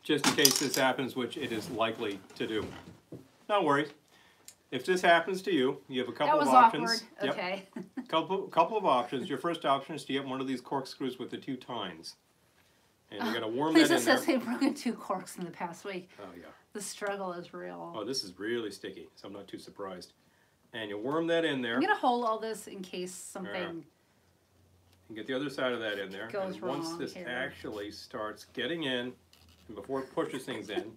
just in case this happens, which it is likely to do. Don't worry. If this happens to you, you have a couple That was of options. awkward. Yep. Okay. Couple of options. Your first option is to get one of these corkscrews with the 2 tines. And you gotta warm Lisa that in there. says they've broken 2 corks in the past week. Oh yeah. The struggle is real. Oh, this is really sticky, so I'm not too surprised. And you worm that in there. I'm gonna hold all this in case something. And get the other side of that in there. Goes and once wrong this here. actually starts getting in, and before it pushes things in,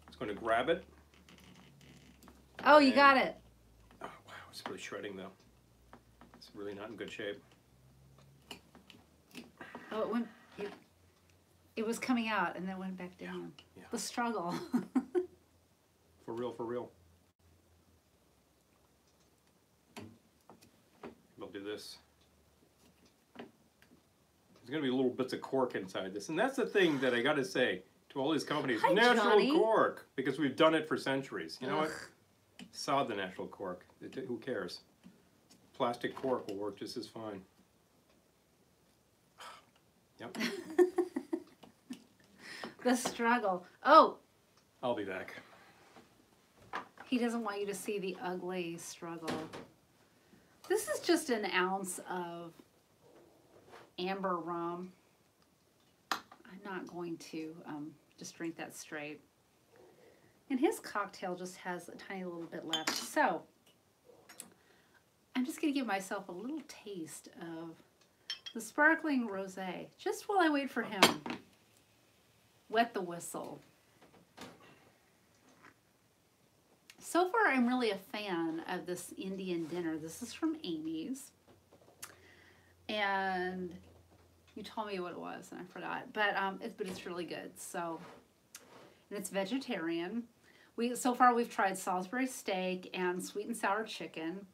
it's going to grab it. Oh, you And- got it. Oh wow, it's really shredding though. It's really not in good shape. Oh, it went. It was coming out and then went back down. Yeah. The struggle. For real, for real. We'll do this. There's going to be little bits of cork inside this. And that's the thing that I got to say to all these companies. Hi, natural Johnny. cork. Because we've done it for centuries. You know what? Ugh. Sod the natural cork. Who cares? Plastic cork will work just as fine. Yep. The struggle. Oh, I'll be back. he doesn't want you to see the ugly struggle. This is just an ounce of amber rum. I'm not going to just drink that straight. And his cocktail just has a tiny little bit left. So I'm just going to give myself a little taste of the sparkling rosé, just while I wait for him. Wet the whistle. So far, I'm really a fan of this Indian dinner. This is from Amy's. And you told me what it was, and I forgot. But it's really good. So, and it's vegetarian. So far, we've tried Salisbury steak and sweet and sour chicken.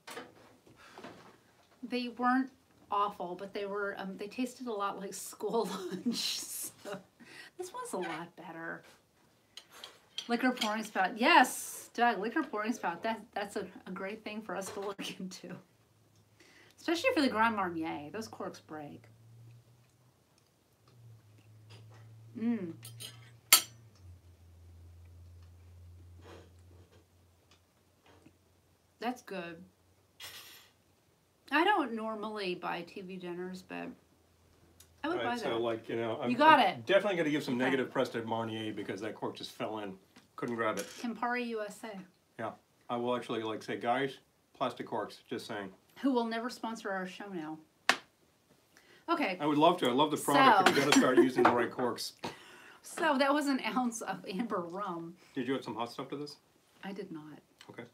They weren't awful, but they were. They tasted a lot like school lunch. So this one's a lot better. Liquor pouring spout. Yes, Doug, liquor pouring spout. That's a great thing for us to look into. Especially for the Grand Marnier. Those corks break. Mmm. That's good. I don't normally buy TV dinners, but I would buy Right, that. so like, you know, You got it. Definitely going to give some Okay. negative press to Marnier because that cork just fell in. Couldn't grab it. Campari USA, Yeah, I will actually like say, guys, plastic corks. Just saying. who will never sponsor our show now. Okay, I would love to. I love the product, but So- you got to start using the right corks. so that was an ounce of amber rum. Did you add some hot stuff to this? I did not. Okay.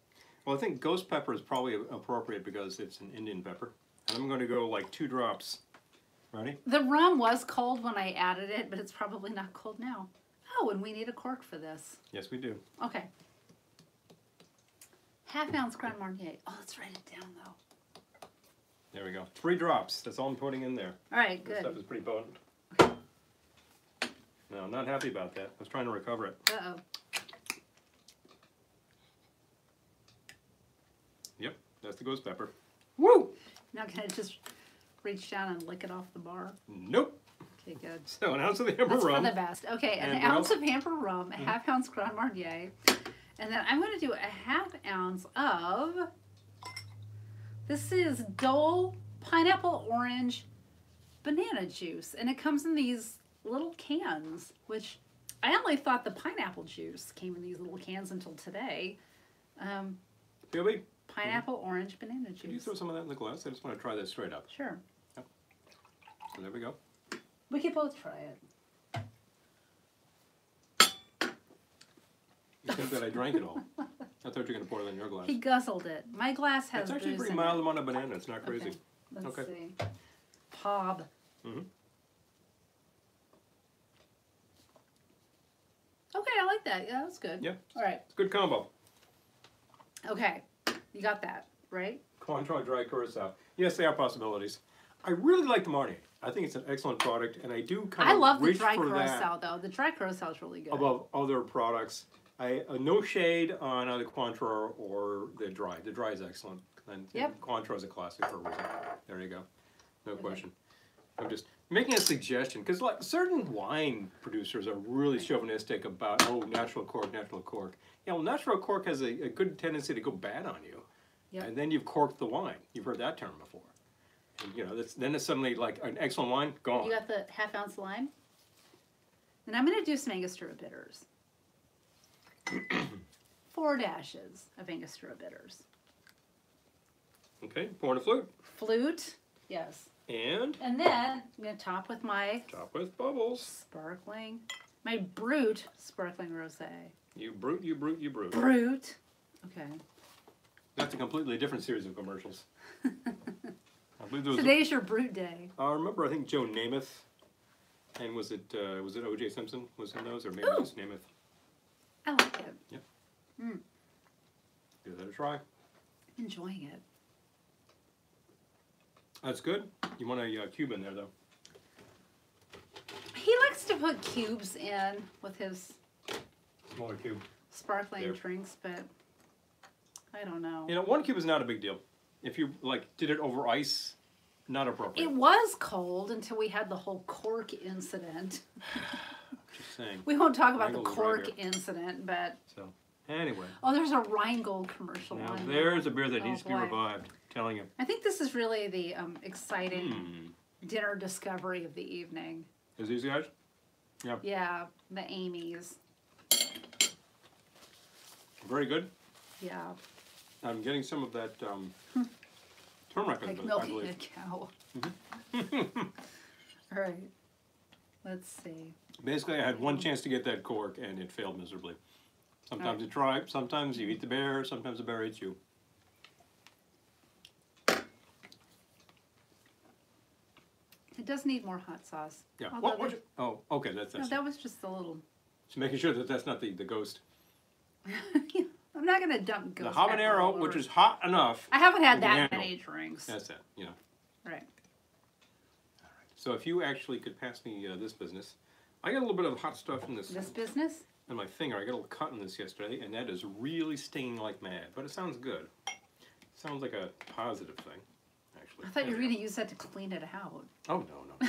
Well, I think ghost pepper is probably appropriate because it's an Indian pepper. And I'm going to go like 2 drops. Ready? The rum was cold when I added it, but it's probably not cold now. Oh, and we need a cork for this. Yes, we do. Okay. Half ounce Grand Marnier. Oh, let's write it down though. There we go. 3 drops. That's all I'm putting in there. All right, This stuff good. is pretty potent. No, I'm not happy about that. I was trying to recover it. Uh-oh. Yep, that's the ghost pepper. Woo! Not gonna just reach down and lick it off the bar. Nope. Okay, good. So an ounce of the amber That's for rum. the best. Okay, an And what ounce else? of amber rum, a half ounce Grand Marnier, and then I'm going to do a half ounce of. This is Dole pineapple orange banana juice, and it comes in these little cans. Which I only thought the pineapple juice came in these little cans until today. Billy, Pineapple orange banana could you juice. throw some of that in the glass? I just want to try this straight up. Sure, So there we go. we could both try it. You said that I drank it all. I thought you were going to pour it in your glass. He guzzled it. My glass has It's actually a booze pretty in mild it. amount of banana. It's not crazy. Okay. Let's Okay. see. Pob. Mhm. Okay, I like that. Yeah, that's good. Yeah. All right. It's a good combo. Okay. You got that, right? Cointreau dry curacao. Yes, they are possibilities. I really like the Marnier. I think it's an excellent product, and I do kind I of love the reach dry for curacao, though. The dry curacao is really good. that above other products. No shade on either Cointreau or the dry. The dry is excellent. And Yep. Cointreau is a classic for a reason. There you go. No question. I'm just making a suggestion because like certain wine producers are really chauvinistic about natural cork, natural cork. Yeah, well, natural cork has a good tendency to go bad on you, Yep. and then you've corked the wine. You've heard that term before. And, you know, then it's suddenly like an excellent wine gone. You got the half ounce lime? And I'm going to do some Angostura bitters. 4 dashes of Angostura bitters. Okay, pour in a flute Flute. Yes. and And then I'm going to top with my top with bubbles. sparkling, my Brut sparkling rosé. You brute, you brute, you brute. Brut. Okay. That's a completely different series of commercials. I believe there was. Today's your Brut day. I remember. I think Joe Namath, and was it O.J. Simpson was in those, or maybe Ooh. just Namath? I like it. Give that a try. Enjoying it. That's good. You want a cube in there though. He likes to put cubes in with his Smaller cube. sparkling There. drinks, but I don't know. You know, 1 cube is not a big deal. If you like did it over ice, not appropriate. It was cold until we had the whole cork incident. Just saying. We won't talk about the Rheingold cork Lager. incident, but So anyway, oh, there's a Rheingold commercial now on there's there. a beer that Oh, needs to be boy. revived. Telling you. I think this is really the exciting Hmm. dinner discovery of the evening. Is these guys? Yeah. Yeah, the Amy's. Very good. Yeah, I'm getting some of that turmeric in like it, I milking a believe. cow. Mm-hmm. All right, let's see. Basically, I had one chance to get that cork, and it failed miserably. Sometimes you try, sometimes you eat the bear, sometimes the bear eats you. It does need more hot sauce. Yeah. Although What? Oh, okay. That's no, that was just a little. Just making sure that that's not the ghost. I'm not gonna dump The ghost pepper all habanero, over. which is hot enough. I haven't had you can that handle. many drinks. That's it. You know. Right. So if you actually could pass me this business, I got a little bit of hot stuff in this This business? in my finger. I got a little cut in this yesterday, and that is really stinging like mad. But it sounds good. Sounds like a positive thing, actually. I thought you were going to use that to clean it out. Oh no.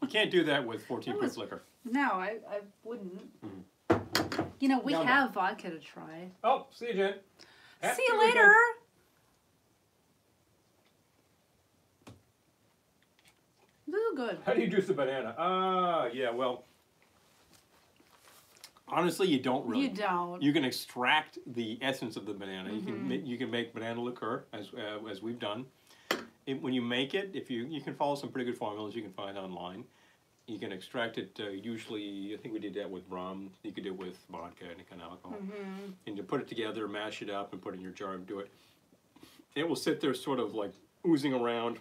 You can't do that with 14 That proof was- liquor. No, I wouldn't. You know, we No, no. have vodka to try. Oh, see you, Jen. See you later. so good. How do you juice a banana? Yeah, well, honestly, you don't really. You don't. You can extract the essence of the banana. Mm-hmm. You can make banana liqueur as we've done. When you make it, if you can follow some pretty good formulas you can find online. You can extract it. Usually, I think we did that with rum. You could do it with vodka, any kind of alcohol. Mm-hmm. And you put it together, mash it up, and put it in your jar and do it. It will sit there, sort of like oozing around.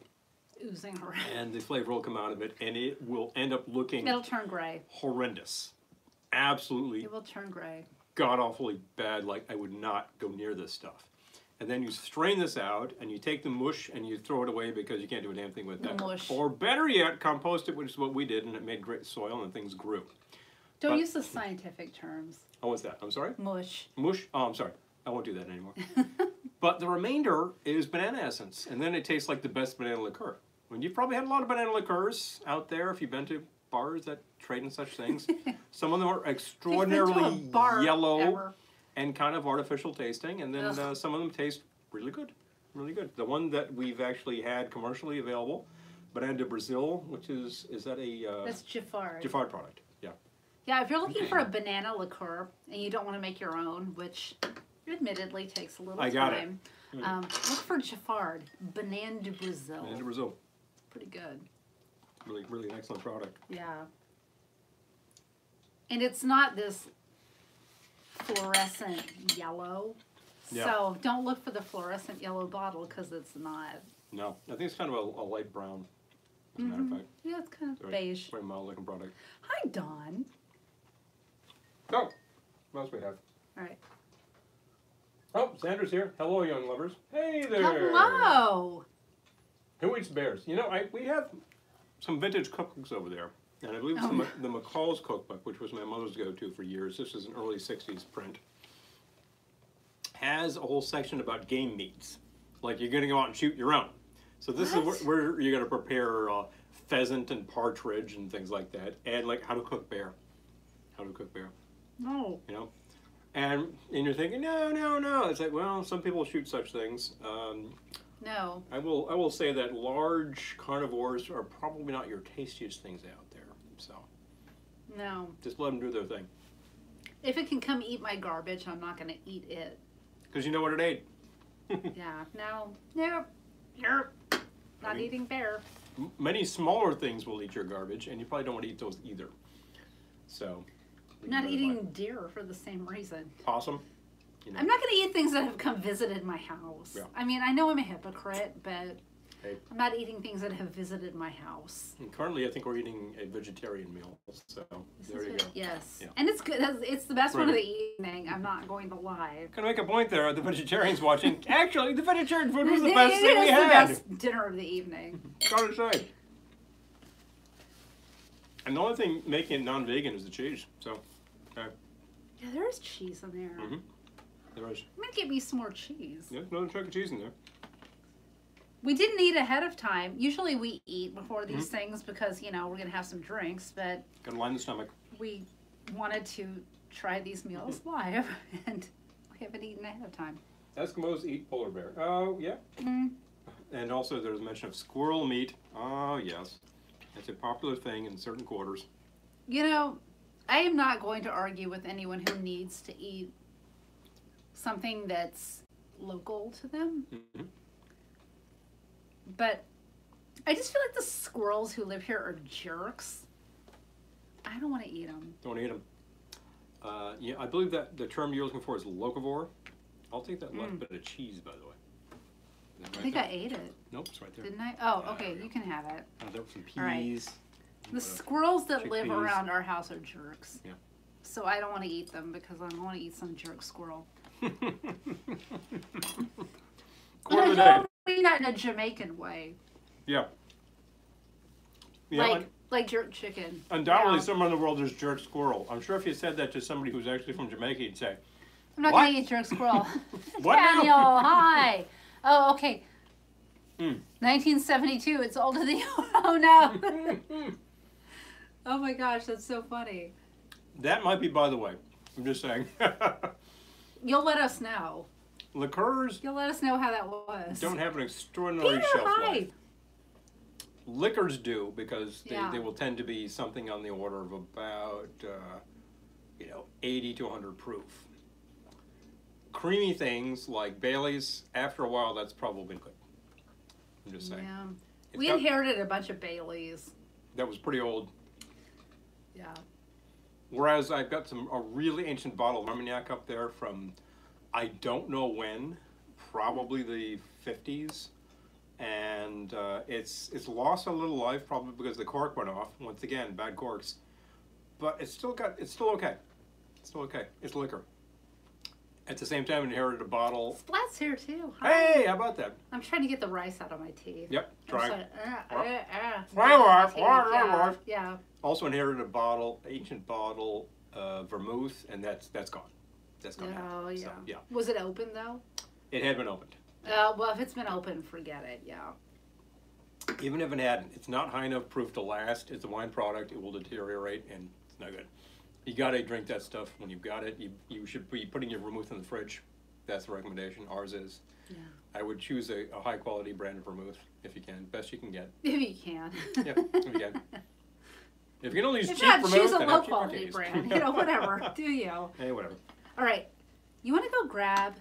Oozing around. And the flavor will come out of it, and it will end up looking It'll turn gray. horrendous. Absolutely It will turn gray. god-awfully bad, like I would not go near this stuff. And then you strain this out, and you take the mush and you throw it away because you can't do a damn thing with that. The mush. Or better yet, compost it, which is what we did, and it made great soil and things grew. Don't But- use the scientific terms. Oh, what's that? I'm sorry? Mush. Mush? Oh, I'm sorry. I won't do that anymore. But the remainder is banana essence, and then it tastes like the best banana liqueur. And you've probably had a lot of banana liqueurs out there if you've been to bars that trade in such things. Some of them are extraordinarily yellow Ever. and kind of artificial tasting, and then Ugh. some of them taste really good, really good. The one that we've actually had commercially available, Banana de Brazil, which is that a That's Giffard. Giffard product? Yeah. Yeah, if you're looking for a banana liqueur and you don't want to make your own, which admittedly takes a little I got it. time, look for Giffard. Banana de Brazil. Banana de Brazil, Pretty good. really, really an excellent product. Yeah. And it's not this fluorescent yellow. Yeah. So don't look for the fluorescent yellow bottle because it's not. No, I think it's kind of a light brown, as a matter of fact. Yeah, it's kind of Very- beige. Very mild looking product. Hi, Dawn. Oh, what else we have? All right. Oh, Sandra's here. Hello, young lovers. Hey there. Hello. Who eats bears? You know, we have some vintage cookbooks over there. And I believe it's the McCall's cookbook, which was my mother's go-to for years. This is an early 60s print. Has a whole section about game meats. Like you're going to go out and shoot your own. So this is where you're going to prepare pheasant and partridge and things like that. And like how to cook bear. How to cook bear. No. You know? And you're thinking, no. It's like, well, some people shoot such things. No. I will say that large carnivores are probably not your tastiest things out there. So No. just let them do their thing. If it can come eat my garbage, I'm not going to eat it. Because you know what it ate. Yeah. No. Nope. Nope. Not mean- eating bear. Many smaller things will eat your garbage, and you probably don't want to eat those either. So. I'm not eating deer for the same reason. Possum. You know. I'm not going to eat things that have come visited my house. Yeah. I mean, I know I'm a hypocrite, but Hey. I'm not eating things that have visited my house. And currently, I think we're eating a vegetarian meal. So there you go. Yes. Yeah. And it's good. It's the best one of Right. the evening. I'm not going to lie. Gonna make a point there. The vegetarians watching. Actually, the vegetarian food was the It best thing we is the had. best dinner of the evening. Gotta say. And the only thing making it non-vegan is the cheese. So, okay. Yeah, there's cheese in there. Mhm. There is. I'm going to get me some more cheese. Yeah, another chunk of cheese in there. We didn't eat ahead of time. Usually we eat before these Mm-hmm. things because, we're going to have some drinks, but Gotta line the stomach. we wanted to try these meals live, and we haven't eaten ahead of time. Eskimos eat polar bear. Oh, yeah. Mm. And also there's mention of squirrel meat. Oh, yes. It's a popular thing in certain quarters. I am not going to argue with anyone who needs to eat something that's local to them. Mhm. But I just feel like the squirrels who live here are jerks. I don't want to eat them. Don't eat them. Yeah, I believe that the term you're looking for is locavore. I'll take that left bit of cheese, by the way. Is that I right think there? I ate it, Nope, it's right there. didn't I? Oh, Yeah, okay, there we you go. can have it. There were some All right. peas. The squirrels that live Chickpeas. around our house are jerks. Yeah. So I don't want to eat them because I want to eat some jerk squirrel. Quarter of the And I day. don't mean that in a Jamaican way. Yeah. Yeah, Like jerk chicken. undoubtedly Yeah. somewhere in the world there's jerk squirrel. I'm sure if you said that to somebody who's actually from Jamaica, you'd say, I'm not What? going to eat jerk squirrel. What now? Daniel, hi. Oh, okay. Mm. 1972. It's older than you. Oh, no. Oh, my gosh. That's so funny. That might be by the way. I'm just saying. You'll let us know. Liqueurs You'll let us know how that was. don't have an extraordinary Peter, shelf hi. life. Liquors do, because Yeah. they will tend to be something on the order of about, 80 to 100 proof. Creamy things like Bailey's, after a while, that's probably good. I'm just saying. Yeah. It's We got- inherited a bunch of Baileys. That was pretty old. Yeah. Whereas I've got a really ancient bottle of Armagnac up there from, I don't know when, probably the 50s. And it's lost a little life, probably because the cork went off. Once again, bad corks. But it's still okay. It's still okay. It's liquor. At the same time, I inherited a bottle. Splat's here too. Hi. Hey, how about that? I'm trying to get the rice out of my teeth. Yep, I'm try. sorry. Why? Yeah. Also inherited a bottle, ancient bottle of vermouth, and that's gone. That's gone. now. Oh, yeah. So, yeah. Was it open though? It had been opened. Well, if it's been open, forget it. Yeah. Even if it hadn't, it's not high enough proof to last. It's a wine product. It will deteriorate, and it's no good. You gotta drink that stuff when you've got it. You should be putting your vermouth in the fridge. That's the recommendation. Ours is. Yeah. I would choose a high quality brand of vermouth if you can. Best you can get. If you can. Yeah, if you can. If you can only use If cheap not, vermouth, choose a then low have cheap quality martinis. brand. You know, whatever. Do you? Hey, whatever. All right. You want to go grab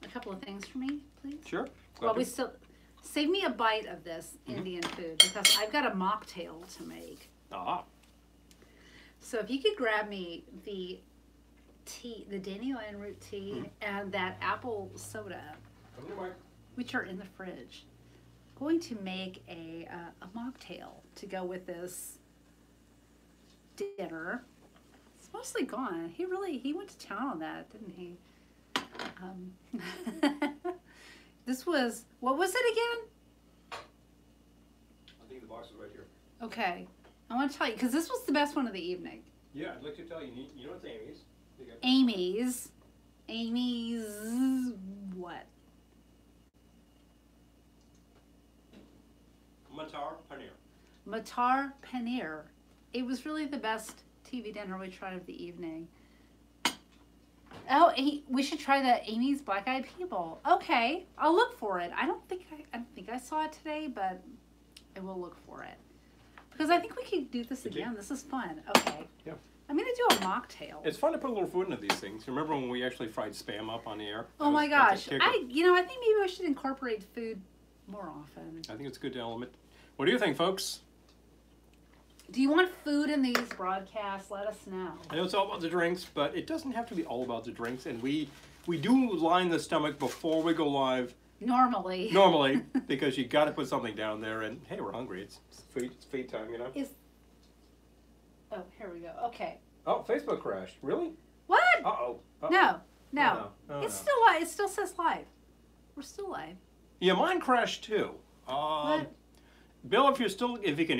a couple of things for me, please? Sure. Well, Glad we to. still save me a bite of this Indian food because I've got a mocktail to make. Ah. So if you could grab me the tea, the dandelion root tea, and that apple soda, Come here, Mike. which are in the fridge, I'm going to make a mocktail to go with this dinner. It's mostly gone. He went to town on that, didn't he? This was, what was it again? I think the box is right here. Okay, I want to tell you, because this was the best one of the evening. Yeah, I'd like to tell you. You know it's Amy's. You got- Amy's, what? Matar Paneer. Matar Paneer. It was really the best TV dinner we tried of the evening. Oh, we should try the Amy's Black Eyed People. Okay, I'll look for it. I don't think I saw it today, but I will look for it because I think we could do this again. This is fun. Okay. Yeah. I'm gonna do a mocktail. It's fun to put a little food into these things. Remember when we actually fried Spam up on the air? Oh my That's a gosh! kicker. I think maybe I should incorporate food more often. I think it's a good element. What do you think, folks? Do you want food in these broadcasts? Let us know. I know it's all about the drinks, but it doesn't have to be all about the drinks. And we do line the stomach before we go live Normally. normally because you got to put something down there. And hey, we're hungry. It's feed time, you know. Oh, here we go. Okay. Oh, Facebook crashed. Really? What? Uh-oh. No. No, It's no. still live. It still says live. We're still live. Yeah, mine crashed too. What? Bill, if you can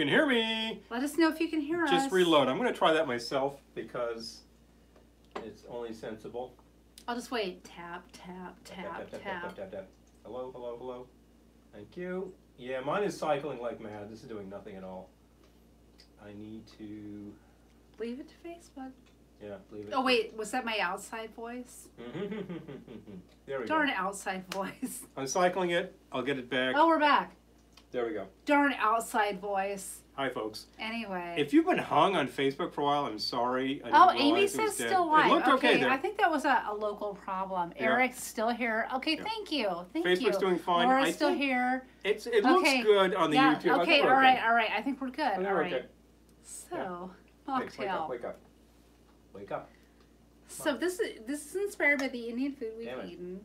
hear me, Let us know if you can hear us. just reload. I'm going to try that myself because it's only sensible. I'll just wait. Tap, tap, tap, tap. Tap. Hello, hello, hello. Thank you. Yeah, mine is cycling like mad. This is doing nothing at all. I need to, Leave it to Facebook. yeah, leave it. Oh, wait. Was that my outside voice? There we Darn go. outside voice. I'm cycling it. I'll get it back. Oh, we're back. There we go. Darn outside voice. Hi, folks. Anyway. If you've been hung on Facebook for a while, I'm sorry. I didn't Oh, realize Amy it was says dead. still live. It looked okay there. I think that was a local problem. Yeah. Eric's still here. Okay, Yeah. thank you. Thank you. Facebook's doing fine. Laura's I still think here. it looks Okay. good on the Yeah, YouTube. I okay, think we're all right. I think we're good. I think All we're right. okay. So, Wake up, mocktail. wake up. Wake up. So this is inspired by the Indian food we've Damn it. eaten.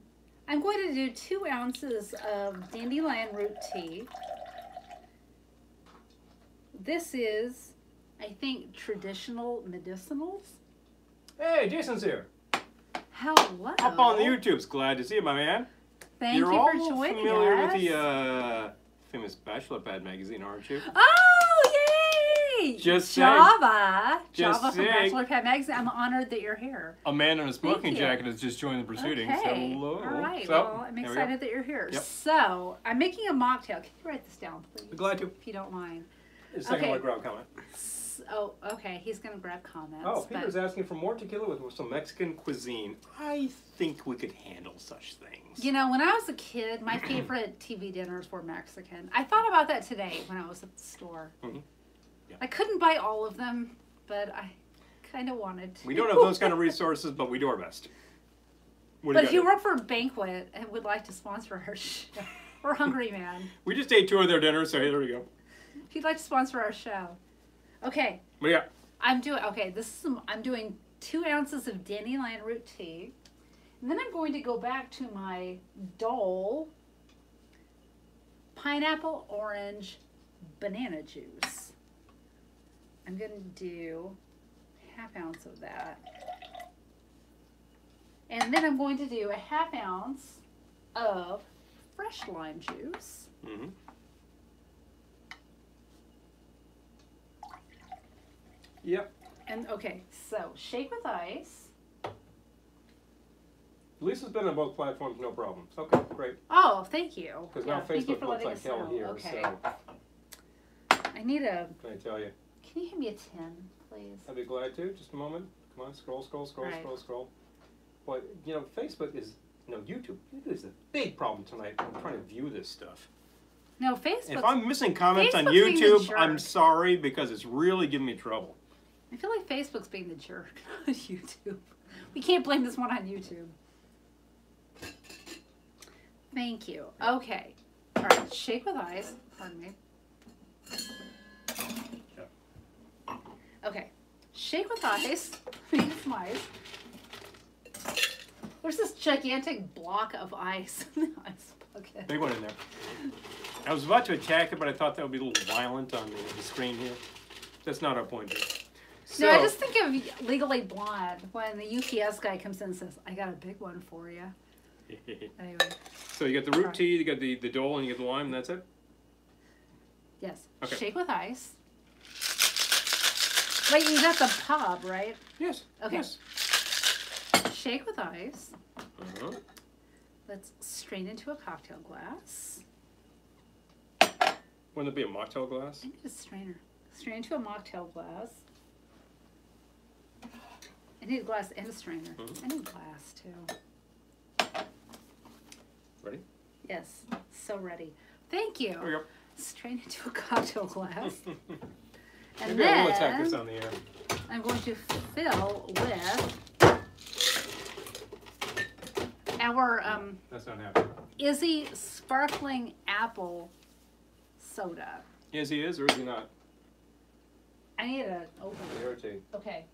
I'm going to do 2 ounces of dandelion root tea. This is, I think, traditional medicinals. Hey, Jason's here. Hello. Up on the YouTubes. Glad to see you, my man. Thank You're you all for joining familiar us. with the famous Bachelor Pad magazine, aren't you? Oh, yay! Just saying. Java. Just Java from saying. Bachelor Pad Magazine. I'm honored that you're here. A man in a smoking you. jacket has just joined the proceedings. Okay. Hello. All right. So, Well, I'm there we go. excited that you're here. Yep. So, I'm making a mocktail. Can you write this down, please? Glad to. If you don't mind. A second Okay. one, grab comment. Oh, okay. He's going to grab comments. Oh, but Peter's asking for more tequila with some Mexican cuisine. I think we could handle such things. You know, when I was a kid, my favorite TV dinners were Mexican. I thought about that today when I was at the store. Mhm. Yeah. I couldn't buy all of them, but I kind of wanted to. We don't have those kind of resources, but we do our best. What do But if you got work for a banquet and would like to sponsor our show, or Hungry Man, there? We just ate 2 of their dinners, so hey, there we go. if you'd like to sponsor our show. Okay, What do you got? I'm doing 2 ounces of dandelion root tea. And then I'm going to go back to my Dole pineapple orange banana juice. I'm going to do 1/2 ounce of that. And then I'm going to do 1/2 ounce of fresh lime juice. Mm-hmm. Yep. And okay, so shake with ice. Lisa's been on both platforms, no problems. Okay, great. Oh, thank you. Because Yeah, now thank you Facebook for looks letting like us hell know. here, Okay. so I need a. can I tell you? Can you hand me a 10, please? I'd be glad to. Just a moment. Come on, scroll. Right. Scroll. But, you know, Facebook is, YouTube. YouTube is a big problem tonight. I'm trying to view this stuff. No, Facebook. If I'm missing comments on Facebook's being the YouTube, jerk. I'm sorry because it's really giving me trouble. I feel like Facebook's being the jerk on YouTube. We can't blame this one on YouTube. Thank you. Okay. All right. Shake with ice. Pardon me. Okay. Shake with ice. Need some ice. There's this gigantic block of ice in the ice bucket. Big one in there. I was about to attack it, but I thought that would be a little violent on the screen here. That's not our point here. So, No, I just think of Legally Blonde when the UPS guy comes in and says, "I got a big one for you." Anyway. so you got the root tea, you got the Dole, and you got the lime, and that's it? Yes. Okay. Shake with ice. Wait, you got the pub, right? Yes. Okay. Yes. Shake with ice. Uh-huh. Let's strain into a cocktail glass. Wouldn't it be a mocktail glass? I need a strainer. Strain into a mocktail glass. I need a glass and a strainer. Mhm. I need glass too. Ready? Yes. So ready. Thank you. There we go. Strain into a cocktail glass. And Maybe I will attack this then on the air. I'm going to fill with our That's not happening. Izzy sparkling apple soda. Yes, he is, or is he not? I need to open it. Irritate. Okay.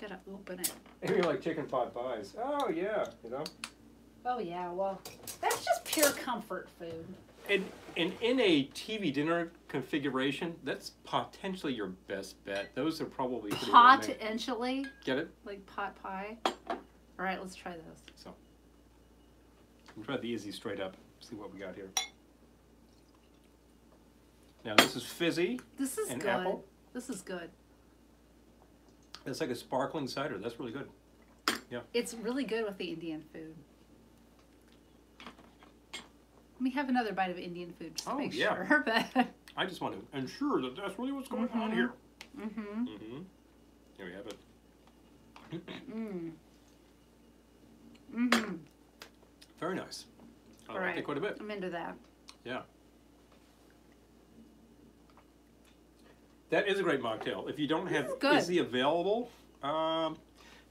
Gotta open it. Maybe like chicken pot pies. Oh, yeah, Oh yeah, well, that's just pure comfort food. And in a TV dinner configuration, that's potentially your best bet. Those are probably pretty well made. Potentially, Get it? like pot pie. All right, let's try this. So, we'll try the Izzy straight up. See what we got here. Now this is fizzy. This is And good. apple? This is good. It's like a sparkling cider. That's really good. It's really good with the Indian food. Let me have another bite of Indian food just to Oh, make yeah. sure. But I just want to ensure that that's really what's going on here. mm-hmm. Mm-hmm. Here we have it. Mm. Mm-hmm. Very nice. I All like right. it quite a bit. I'm into that. Yeah. That is a great mocktail. If you don't have This is good. Izzy available,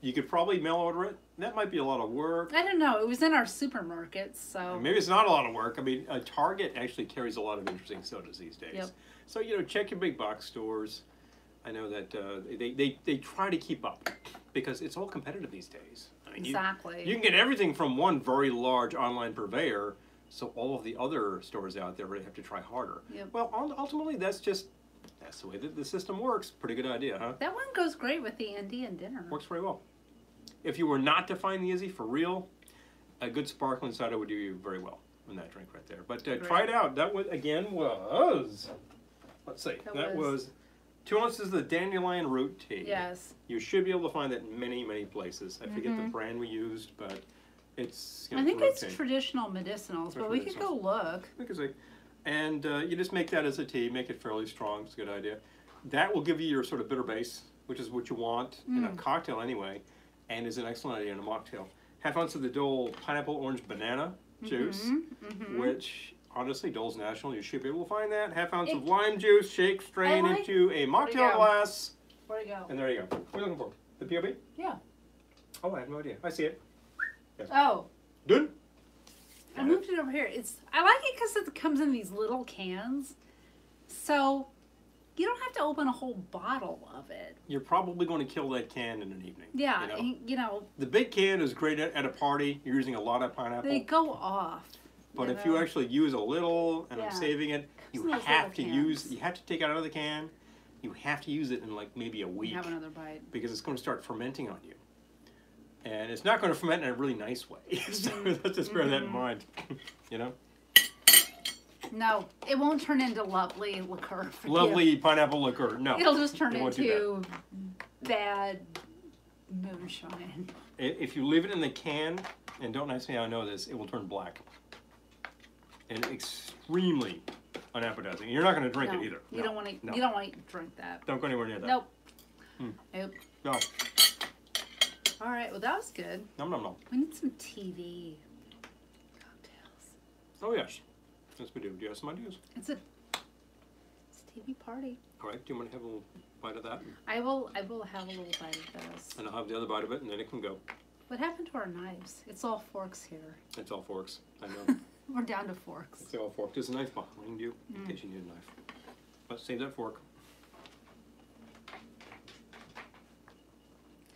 you could probably mail order it. That might be a lot of work. I don't know. It was in our supermarket, so Maybe it's not a lot of work. I mean, Target actually carries a lot of interesting sodas these days. Yep. So, check your big box stores. I know that they try to keep up because it's all competitive these days. I mean, exactly. you can get everything from one very large online purveyor, so all of the other stores out there really have to try harder. Yep. Well, ultimately, that's the way that the system works. Pretty good idea, huh? That one goes great with the Indian dinner. Works very well. If you were not to find the Izzy for real, a good sparkling cider would do you very well in that drink right there. But try it out. That was, let's see, that was 2 ounces of the dandelion root tea. Yes. You should be able to find that in many, many places. I forget the brand we used, but it's I think root it's tea. traditional medicinals, but we could go look. I think it's and you just make that as a tea, make it fairly strong. It's a good idea. That will give you your sort of bitter base, which is what you want in a cocktail anyway. and is an excellent idea in a mocktail. Half ounce of the Dole pineapple orange banana juice, which honestly, Dole's National, you should be able to find that. Half ounce of lime juice, shake, strain into a mocktail glass. Where'd it go? And there you go. What are you looking for? The POB? Yeah. Oh, I have no idea. I see it. Yes. Oh. Done. I moved it over here. I like it because it comes in these little cans. So you don't have to open a whole bottle of it. You're probably going to kill that can in an evening. Yeah, you know? The big can is great at a party. You're using a lot of pineapple. They go off. But if you actually use a little, and I'm saving it, you have to take it out of the can. You have to use it in like maybe a week. Have another bite. Because it's going to start fermenting on you. And it's not going to ferment in a really nice way. So let's just bear that in mind. You know? No, it won't turn into lovely liqueur. Lovely pineapple liqueur. No. It'll just turn into bad moonshine. If you leave it in the can, and don't ask me how I know this, it will turn black. And extremely unappetizing. You're not going to drink it either. You don't want to. You don't want to drink that. Don't go anywhere near that. Nope. Nope. No. All right. Well, that was good. Nom nom nom. We need some TV cocktails. Oh yes, yes we do. Do you have some ideas? It's a TV party. All right. Do you want to have a little bite of that? I will have a little bite of this. And I'll have the other bite of it, and then it can go. What happened to our knives? It's all forks here. It's all forks. I know. We're down to forks. It's all fork. There's a knife behind you in case you need a knife. But save that fork.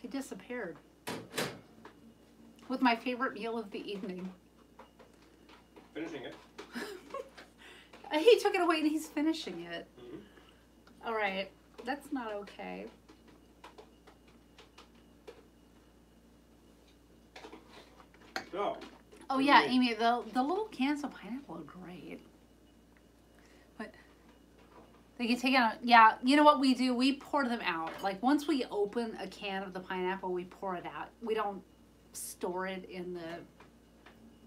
He disappeared. With my favorite meal of the evening. Finishing it. He took it away and he's finishing it. All right. That's not okay. So. Oh yeah, Amy, the little cans of pineapple are great. But they can take it out. Yeah, you know what we do? We pour them out. Like once we open a can of the pineapple, we pour it out. We don't store it in the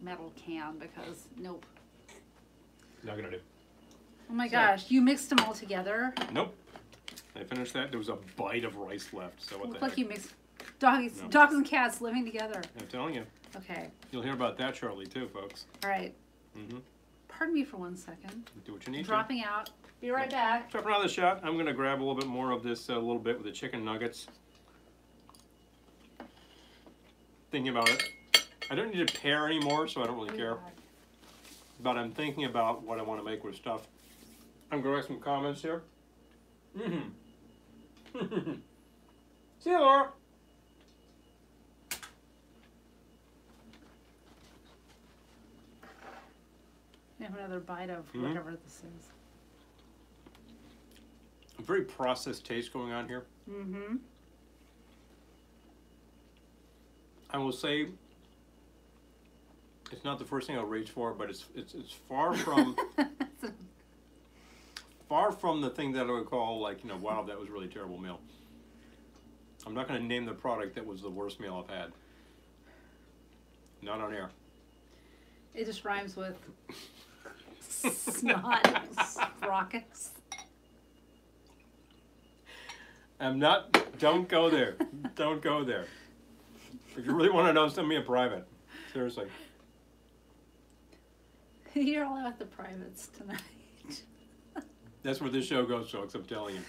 metal can because nope. Not gonna do. Oh my gosh, you mixed them all together? Nope. I finished that. There was a bite of rice left. So what the heck? Like you mixed dogs and cats living together. I'm telling you. Okay. You'll hear about that shortly too, folks. All right. Pardon me for 1 second. Do what you need. Dropping out. Be right back. So for another shot, I'm gonna grab a little bit more of this little bit with the chicken nuggets. Thinking about it. I don't need to pair anymore, so I don't really care. But I'm thinking about what I want to make with stuff. I'm gonna write some comments here. See you, Laura. Have another bite of whatever this is. A very processed taste going on here. I will say it's not the first thing I'll reach for, but it's far from far from the thing that I would call like, you know, wow, that was a really terrible meal. I'm not going to name the product that was the worst meal I've had. Not on air. It just rhymes with snot, sprockets. Don't go there. Don't go there. If you really want to know, send me a private. Seriously. You're allowed at the privates tonight. That's where this show goes, folks, I'm telling you.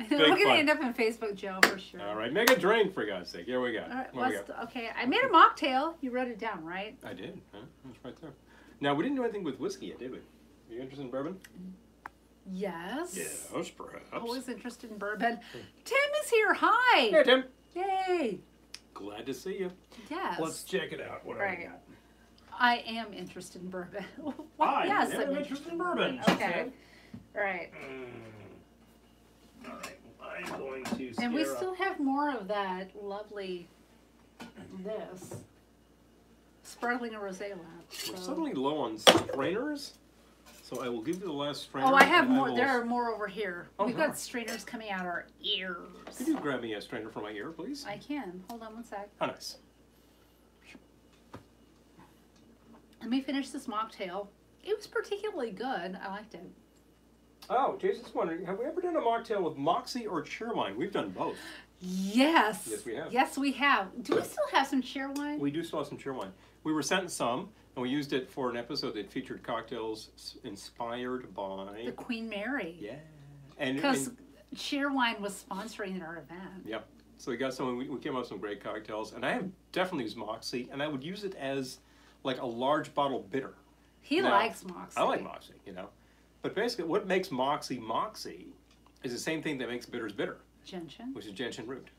We're going to end up in Facebook jail for sure. All right, make a drink, for God's sake. Here we go. All right, okay, I made a mocktail. You wrote it down, right? I did. Huh? It's right there. Now, we didn't do anything with whiskey yet, did we? Are you interested in bourbon? Yes. Yes, perhaps. Always interested in bourbon. Tim is here. Hi. Hey, Tim. Yay. Glad to see you. Yes. Let's check it out. What do we got? I am interested in bourbon. Yes, I'm interested in bourbon. Okay. All right. All right. I'm going to And we still have more of that lovely, this, sparkling rosé left. We're suddenly low on strainers, so I will give you the last strainer. Oh, I have more. There are more over here. Oh, We've got strainers coming out our ears. Could you grab me a strainer from my ear, please? I can. Hold on one sec. Oh, nice. Let me finish this mocktail. It was particularly good. I liked it. Oh, Jason's wondering, have we ever done a mocktail with Moxie or Cheerwine? We've done both. Yes. Yes, we have. Yes, we have. Do we still have some Cheerwine? We do still have some Cheerwine. We were sent some, and we used it for an episode that featured cocktails inspired by The Queen Mary. Yeah, and Because Cheerwine was sponsoring our event. Yep. So we got some. We came up with some great cocktails, and I have definitely used Moxie, and I would use it as like a large bottle bitter. He Now, likes Moxie. I like Moxie, but basically, what makes Moxie is the same thing that makes bitters bitter, Gentian. which is gentian root.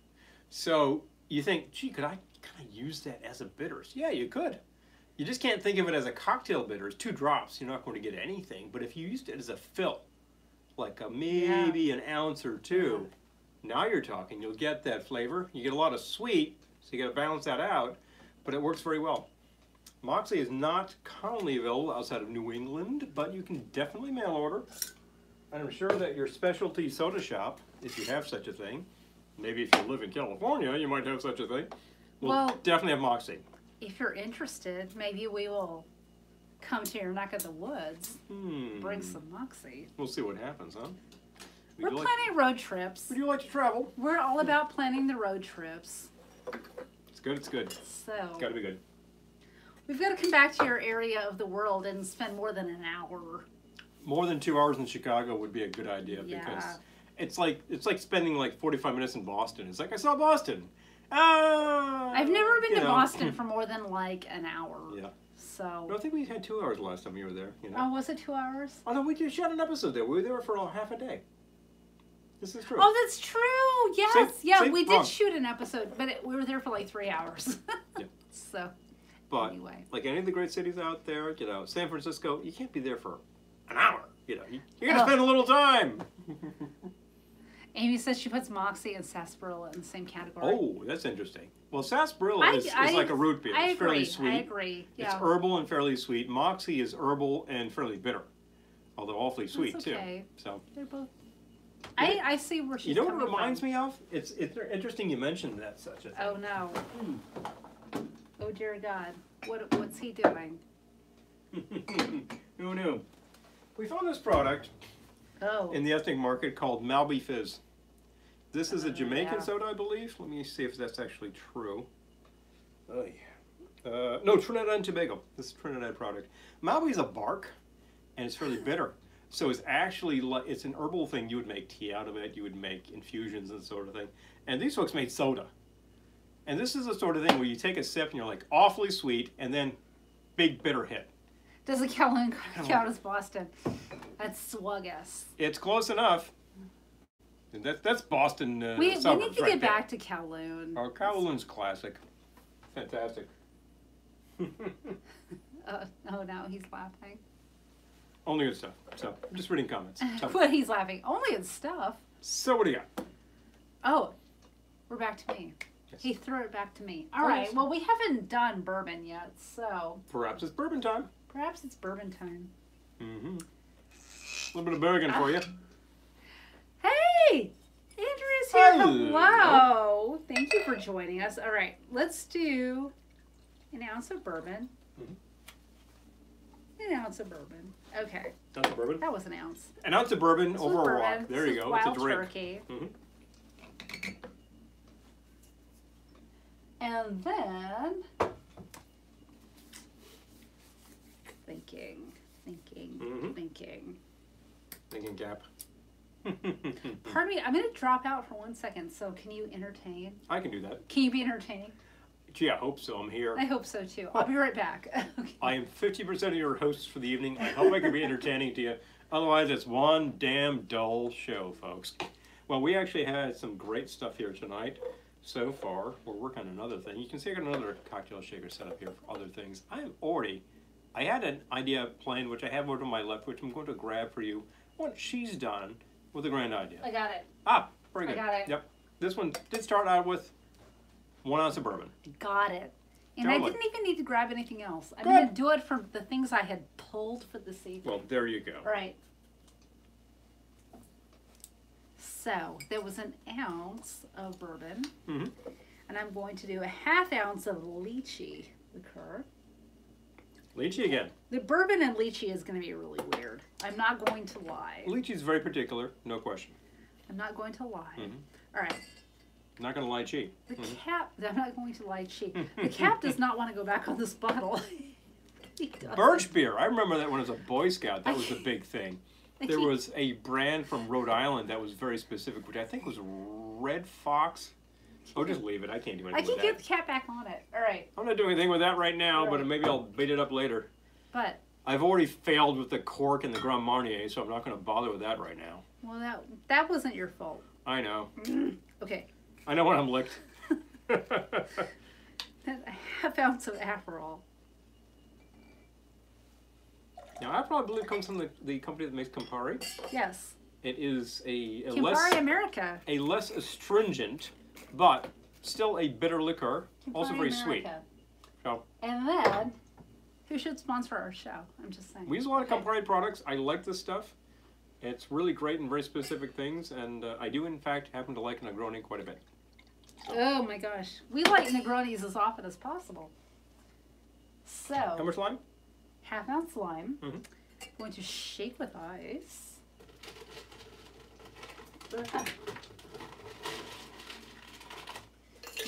So you think, gee, could I kind of use that as a bitters? Yeah, you could. You just can't think of it as a cocktail bitters. 2 drops, you're not going to get anything. But if you used it as a fill, like maybe an ounce or 2, now you're talking. You'll get that flavor. You get a lot of sweet, so you got to balance that out. But it works very well. Moxie is not commonly available outside of New England, but you can definitely mail order. And I'm sure that your specialty soda shop, if you have such a thing, maybe if you live in California, you might have such a thing, will definitely have Moxie. If you're interested, maybe we will come to your neck of the woods, bring some Moxie. We'll see what happens, huh? We're planning road trips. Would you like to travel? We're all about planning the road trips. It's good, it's good. So It's got to be good. we've got to come back to your area of the world and spend more than an hour. More than 2 hours in Chicago would be a good idea because it's like spending like 45 minutes in Boston. It's like, I saw Boston. I've never been to Boston for more than like an hour. Yeah. So. No, I think we had 2 hours last time you were there. Oh, was it 2 hours? Oh no, we just shot an episode there. We were there for half a day. This is true. Oh, that's true. Yes. See? We did shoot an episode, but we were there for like 3 hours. Yeah. So. But anyway. like any of the great cities out there, San Francisco, you can't be there for an hour. You're gonna spend a little time. Amy says she puts Moxie and sarsaparilla in the same category. Oh, that's interesting. Well, sarsaparilla is like a root beer. It's fairly sweet. I agree. Yeah. It's herbal and fairly sweet. Moxie is herbal and fairly bitter, although awfully sweet okay. too. So they're both. I see where she's coming from. You know what it reminds me of? It's interesting you mentioned that such a thing. Oh no. Oh dear God. What's he doing? Who knew? We found this product in the ethnic market called Malby Fizz. This is a Jamaican soda, I believe. Let me see if that's actually true. No, Trinidad and Tobago. This is a Trinidad product. Malby is a bark, and it's fairly bitter. So it's actually it's an herbal thing. You would make tea out of it. You would make infusions and sort of thing. And these folks made soda. And this is the sort of thing where you take a sip and you're like awfully sweet, and then big bitter hit. Doesn't count as Boston. That's Swuggus. It's close enough. And that's Boston. We need to get back to Kowloon. Oh, Kowloon's classic. Fantastic. Oh no, he's laughing. Only good stuff. So I'm just reading comments. But he's laughing. Only good stuff. So what do you got? Oh, we're back to me. Yes. He threw it back to me. All right. Well, we haven't done bourbon yet, so perhaps it's bourbon time. Perhaps it's bourbon time. Mm-hmm. A little bit of bourbon for you. Hey! Andrea's here. Hello. Thank you for joining us. All right. Let's do an ounce of bourbon. An ounce of bourbon. Okay. Ounce of bourbon? That was an ounce. An ounce of bourbon over a rock. There you go. It's a drink. Turkey. And then thinking. Thinking cap. Pardon me, I'm going to drop out for 1 second, so can you entertain? I can do that. Can you be entertaining? Gee, I hope so. I'm here. I hope so too. I'll be right back. Okay. I am 50% of your hosts for the evening. I hope I can be entertaining to you. Otherwise, it's one damn dull show, folks. Well, we actually had some great stuff here tonight. So far, we're working on another thing. You can see I got another cocktail shaker set up here for other things. I had an idea planned, which I have over to my left, which I'm going to grab for you once she's done with a grand idea. I got it. Ah, very good. I got it. Yep. This one did start out with 1 ounce of bourbon. Got it. And totally. I didn't even need to grab anything else. I'm going to do it from the things I had pulled for this evening. Well, there you go. All right. So there was an ounce of bourbon, and I'm going to do a ½ ounce of lychee liqueur. Lychee again. The bourbon and lychee is going to be really weird. I'm not going to lie. Lychee is very particular, no question. I'm not going to lie. All right. Not gonna lie, cheat. The cap, I'm not going to lie, cheat. The cap does not want to go back on this bottle. He doesn't. Birch beer. I remember that when I was a Boy Scout. That was the big thing. I There keep- was a brand from Rhode Island that was very specific, which I think was Red Fox. Oh, just leave it. I can't do I anything can with get that. the cap back on it. All right, I'm not doing anything with that right now, but Right. maybe I'll beat it up later. but I've already failed with the cork and the Grand Marnier, so I'm not going to bother with that right now. well, that wasn't your fault. I know. Okay, I know when I'm licked. a half ounce of Aperol. Now, Aperol, I believe, comes from the company that makes Campari. Yes, It is a Campari America. less astringent, but still a bitter liquor, also Campari very sweet. America. So, And then, who should sponsor our show? I'm just saying. we use a lot of Okay. Campari products. I like this stuff. It's really great in very specific things, and I do, in fact, happen to like Negroni quite a bit. Oh my gosh, we like Negronis as often as possible. So, How much lime? half ounce lime. Mhm. Going to shake with ice.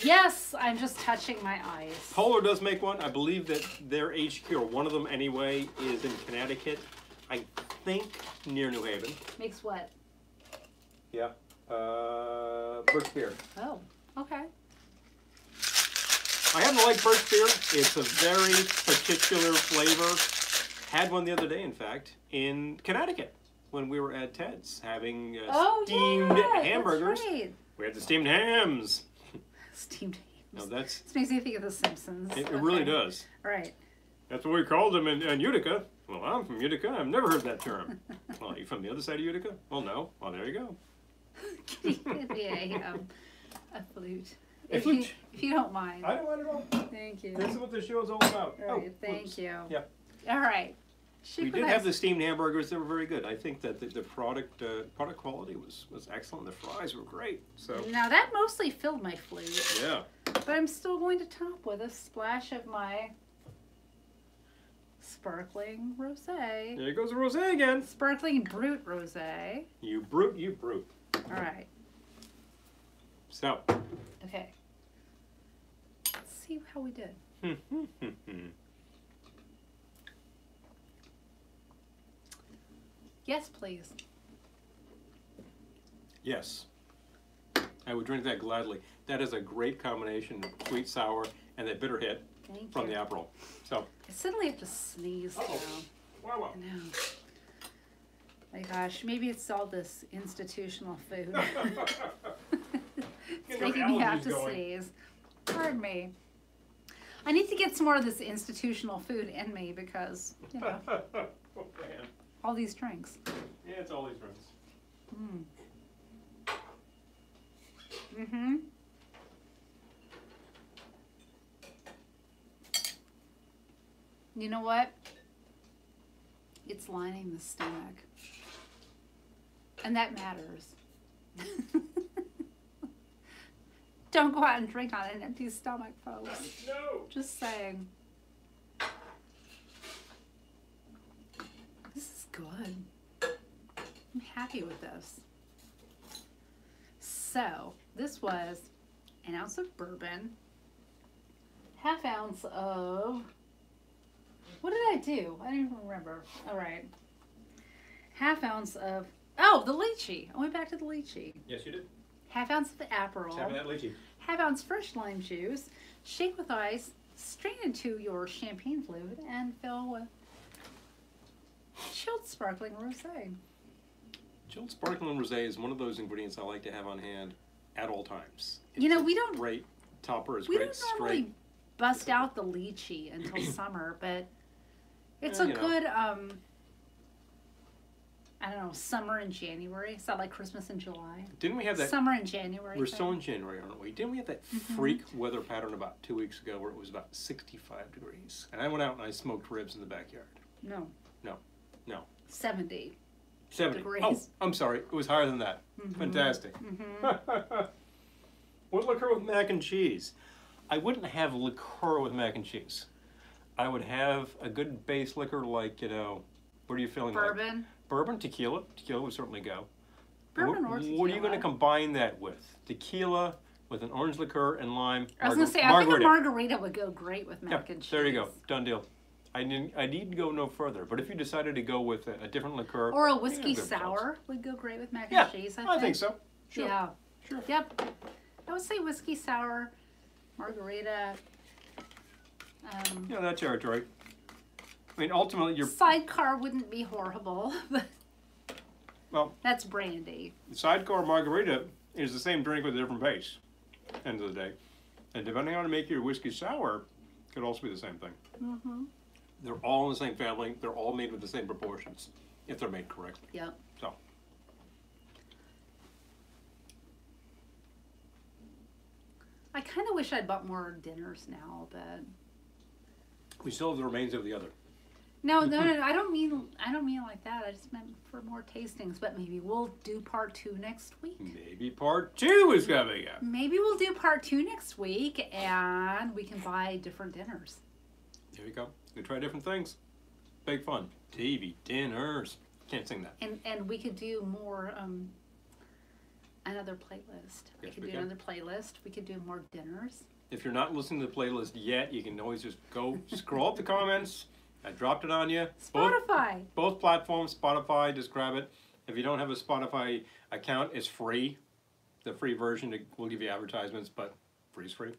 Yes, I'm just touching my eyes. Polar does make one. I believe that their HQ, or one of them anyway, is in Connecticut. I think near New Haven. Makes what? Yeah. Birch beer. Oh, okay. I happen to like birch beer. It's a very particular flavor. Had one the other day, in fact, in Connecticut when we were at Ted's having steamed yeah, hamburgers. That's right. We had the steamed hams. Steamed No, hams. that's This makes me think of The Simpsons. it really Okay. does. All right. That's what we called them in Utica. Well, I'm from Utica. I've never heard that term. Well, are you from the other side of Utica? Well, no. Well, there you go. Can you give me a flute? A If you, flute? if you don't mind. I don't want it all. Thank you. This is what the show is all about. All right, oops. thank you. Yeah. All right. We did have the steamed hamburgers. They were very good. I think that the product quality was excellent. The fries were great. So Now that mostly filled my flute, yeah. but I'm still going to top with a splash of my sparkling rosé. There goes the rosé again. Sparkling brute rosé. You brute, you brute. All right. So. Okay. Let's see how we did. Yes, please. Yes. I would drink that gladly. That is a great combination of sweet, sour, and that bitter hit Thank from you. the Aperol. So. I suddenly have to sneeze Uh-oh. now. Wow, wow. I know. My gosh, maybe it's all this institutional food. It's Get your making me have allergies to going. sneeze. Pardon me. I need to get some more of this institutional food in me because, you know, Oh, man. all these drinks. Yeah, it's all these drinks. Mm-hmm. You know what? It's lining the stomach. And that matters. Don't go out and drink on an empty stomach, folks. No. Just saying. This is good. I'm happy with this. So, this was an ounce of bourbon, half ounce of, what did I do? I don't even remember. All right. Half ounce of, oh, the lychee. I went back to the lychee. Yes, you did. Half ounce of the Aperol. Having that lychee. Half ounce fresh lime juice, shake with ice, strain into your champagne fluid, and fill with chilled sparkling rosé. Chilled sparkling rosé is one of those ingredients I like to have on hand at all times. You know, It's we a don't great topper. It's we great don't normally straight. bust out the lychee until summer, but it's Yeah, a you know. good I don't know, summer in January. Is that like Christmas in July? Didn't we have that? Summer in January. We're thing. still in January, aren't we? Didn't we have that freak weather pattern about 2 weeks ago where it was about 65 degrees? And I went out and I smoked ribs in the backyard. No. No. 70. 70. Degrees. Oh, I'm sorry. It was higher than that. Fantastic. What liqueur with mac and cheese? I wouldn't have liqueur with mac and cheese. I would have a good base liquor like, you know, what are you feeling like? Bourbon. Bourbon, tequila. Tequila would certainly go. Bourbon or What are you going to tequila. combine that with? Tequila, with an orange liqueur and lime. I was gonna say, I think a margarita would go great with mac and cheese. There you go, done deal. I need to go no further, but if you decided to go with a different liqueur, or a whiskey sour would go great with mac and cheese. I think so. Sure. Yeah. Sure. Yep. I would say whiskey sour, margarita. Yeah, that territory. I mean, ultimately, your sidecar wouldn't be horrible, but that's brandy. Sidecar margarita is the same drink with a different base. End of the day, and depending on how to make your whiskey sour, could also be the same thing. Mm-hmm. They're all in the same family. They're all made with the same proportions, if they're made correctly. Yep. So. I kind of wish I'd bought more dinners now, but we still have the remains of the other. No, I don't mean like that. I just meant for more tastings. But maybe we'll do part 2 next week. Maybe part 2 is coming up. Maybe we'll do part 2 next week, and we can buy different dinners. There you go. We try different things. Big fun. TV dinners. Can't sing that. And we could do more. Another playlist. Yes, we could do another playlist. We could do more dinners. If you're not listening to the playlist yet, you can always just go scroll up the comments. I dropped it on you. Spotify. Both platforms, Spotify, just grab it. If you don't have a Spotify account, it's free. The free version will give you advertisements, but free is free.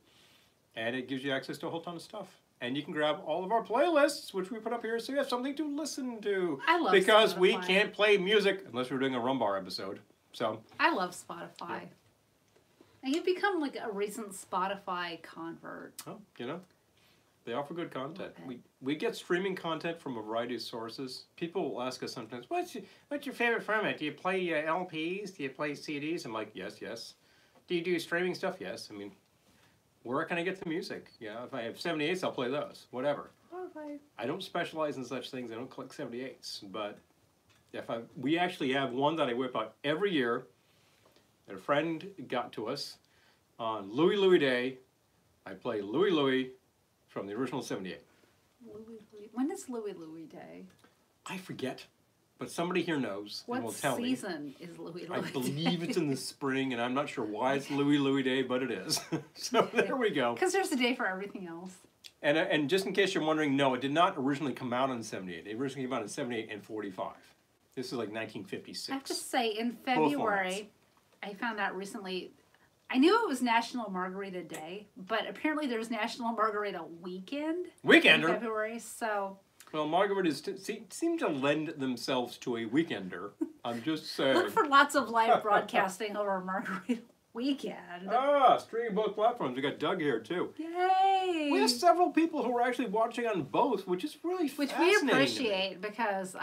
And it gives you access to a whole ton of stuff. And you can grab all of our playlists, which we put up here, so you have something to listen to. I love because Spotify. we can't play music unless we're doing a Rumbar episode. So I love Spotify. Yeah. And you've become like a recent Spotify convert. Oh, you know, they offer good content. We get streaming content from a variety of sources. People will ask us sometimes, what's your favorite from it? Do you play LPs? Do you play CDs? I'm like, yes. Do you do streaming stuff? Yes. I mean, where can I get the music? Yeah, if I have 78s, I'll play those. Whatever. Okay. I don't specialize in such things. I don't collect 78s, but we actually have one that I whip out every year that a friend got to us on Louie Louie Day. I play Louie Louie from the original 78. When is Louie Louie Day? I forget, but somebody here knows and will tell me. What season is Louie Louie Day? I believe it's in the spring, and I'm not sure why it's Louie Louie Day, but it is. So there we go. Because there's a day for everything else. And just in case you're wondering, no, it did not originally come out in 78. It originally came out in 78 and 45. This is like 1956. I have to say, in February, I found out recently, I knew it was National Margarita Day, but apparently there's National Margarita Weekend. Weekender? In February, so. Well, margaritas seem to lend themselves to a weekender. I'm just saying. Look for lots of live broadcasting over Margarita Weekend. Streaming both platforms. We got Doug here, too. Yay! We have several people who are actually watching on both, which is really fascinating. Which we appreciate because...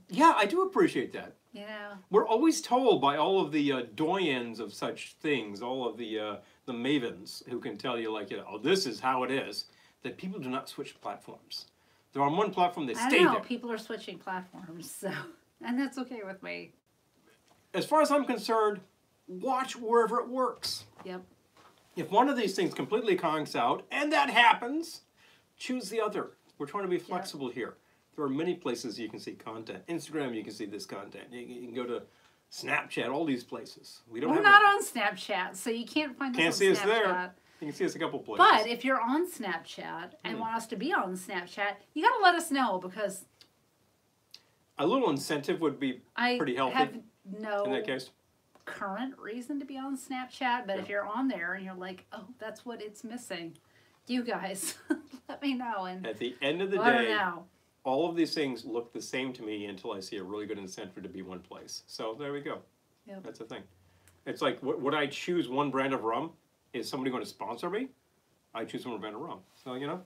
yeah, I do appreciate that. You know. We're always told by all of the doyens of such things, all of the mavens who can tell you, like, you know, oh, this is how it is, that people do not switch platforms. They're on one platform, they stay there. People are switching platforms, so... And that's okay with me. As far as I'm concerned, watch wherever it works. Yep. If one of these things completely conks out, and that happens, choose the other. We're trying to be flexible here. There are many places you can see content. Instagram, you can see this content. You can go to Snapchat, all these places. We're not on Snapchat, so you can't find us on Snapchat. Can't see us there. You can see us a couple places. But if you're on Snapchat and want us to be on Snapchat, you got to let us know because... A little incentive would be pretty healthy. I have no in that case. Current reason to be on Snapchat, but if you're on there and you're like, oh, that's what it's missing, you guys let me know. And at the end of the day, all of these things look the same to me until I see a really good incentive to be one place. So there we go. Yep. That's the thing. It's like, would I choose one brand of rum? Is somebody going to sponsor me? I choose one brand of rum. So, you know.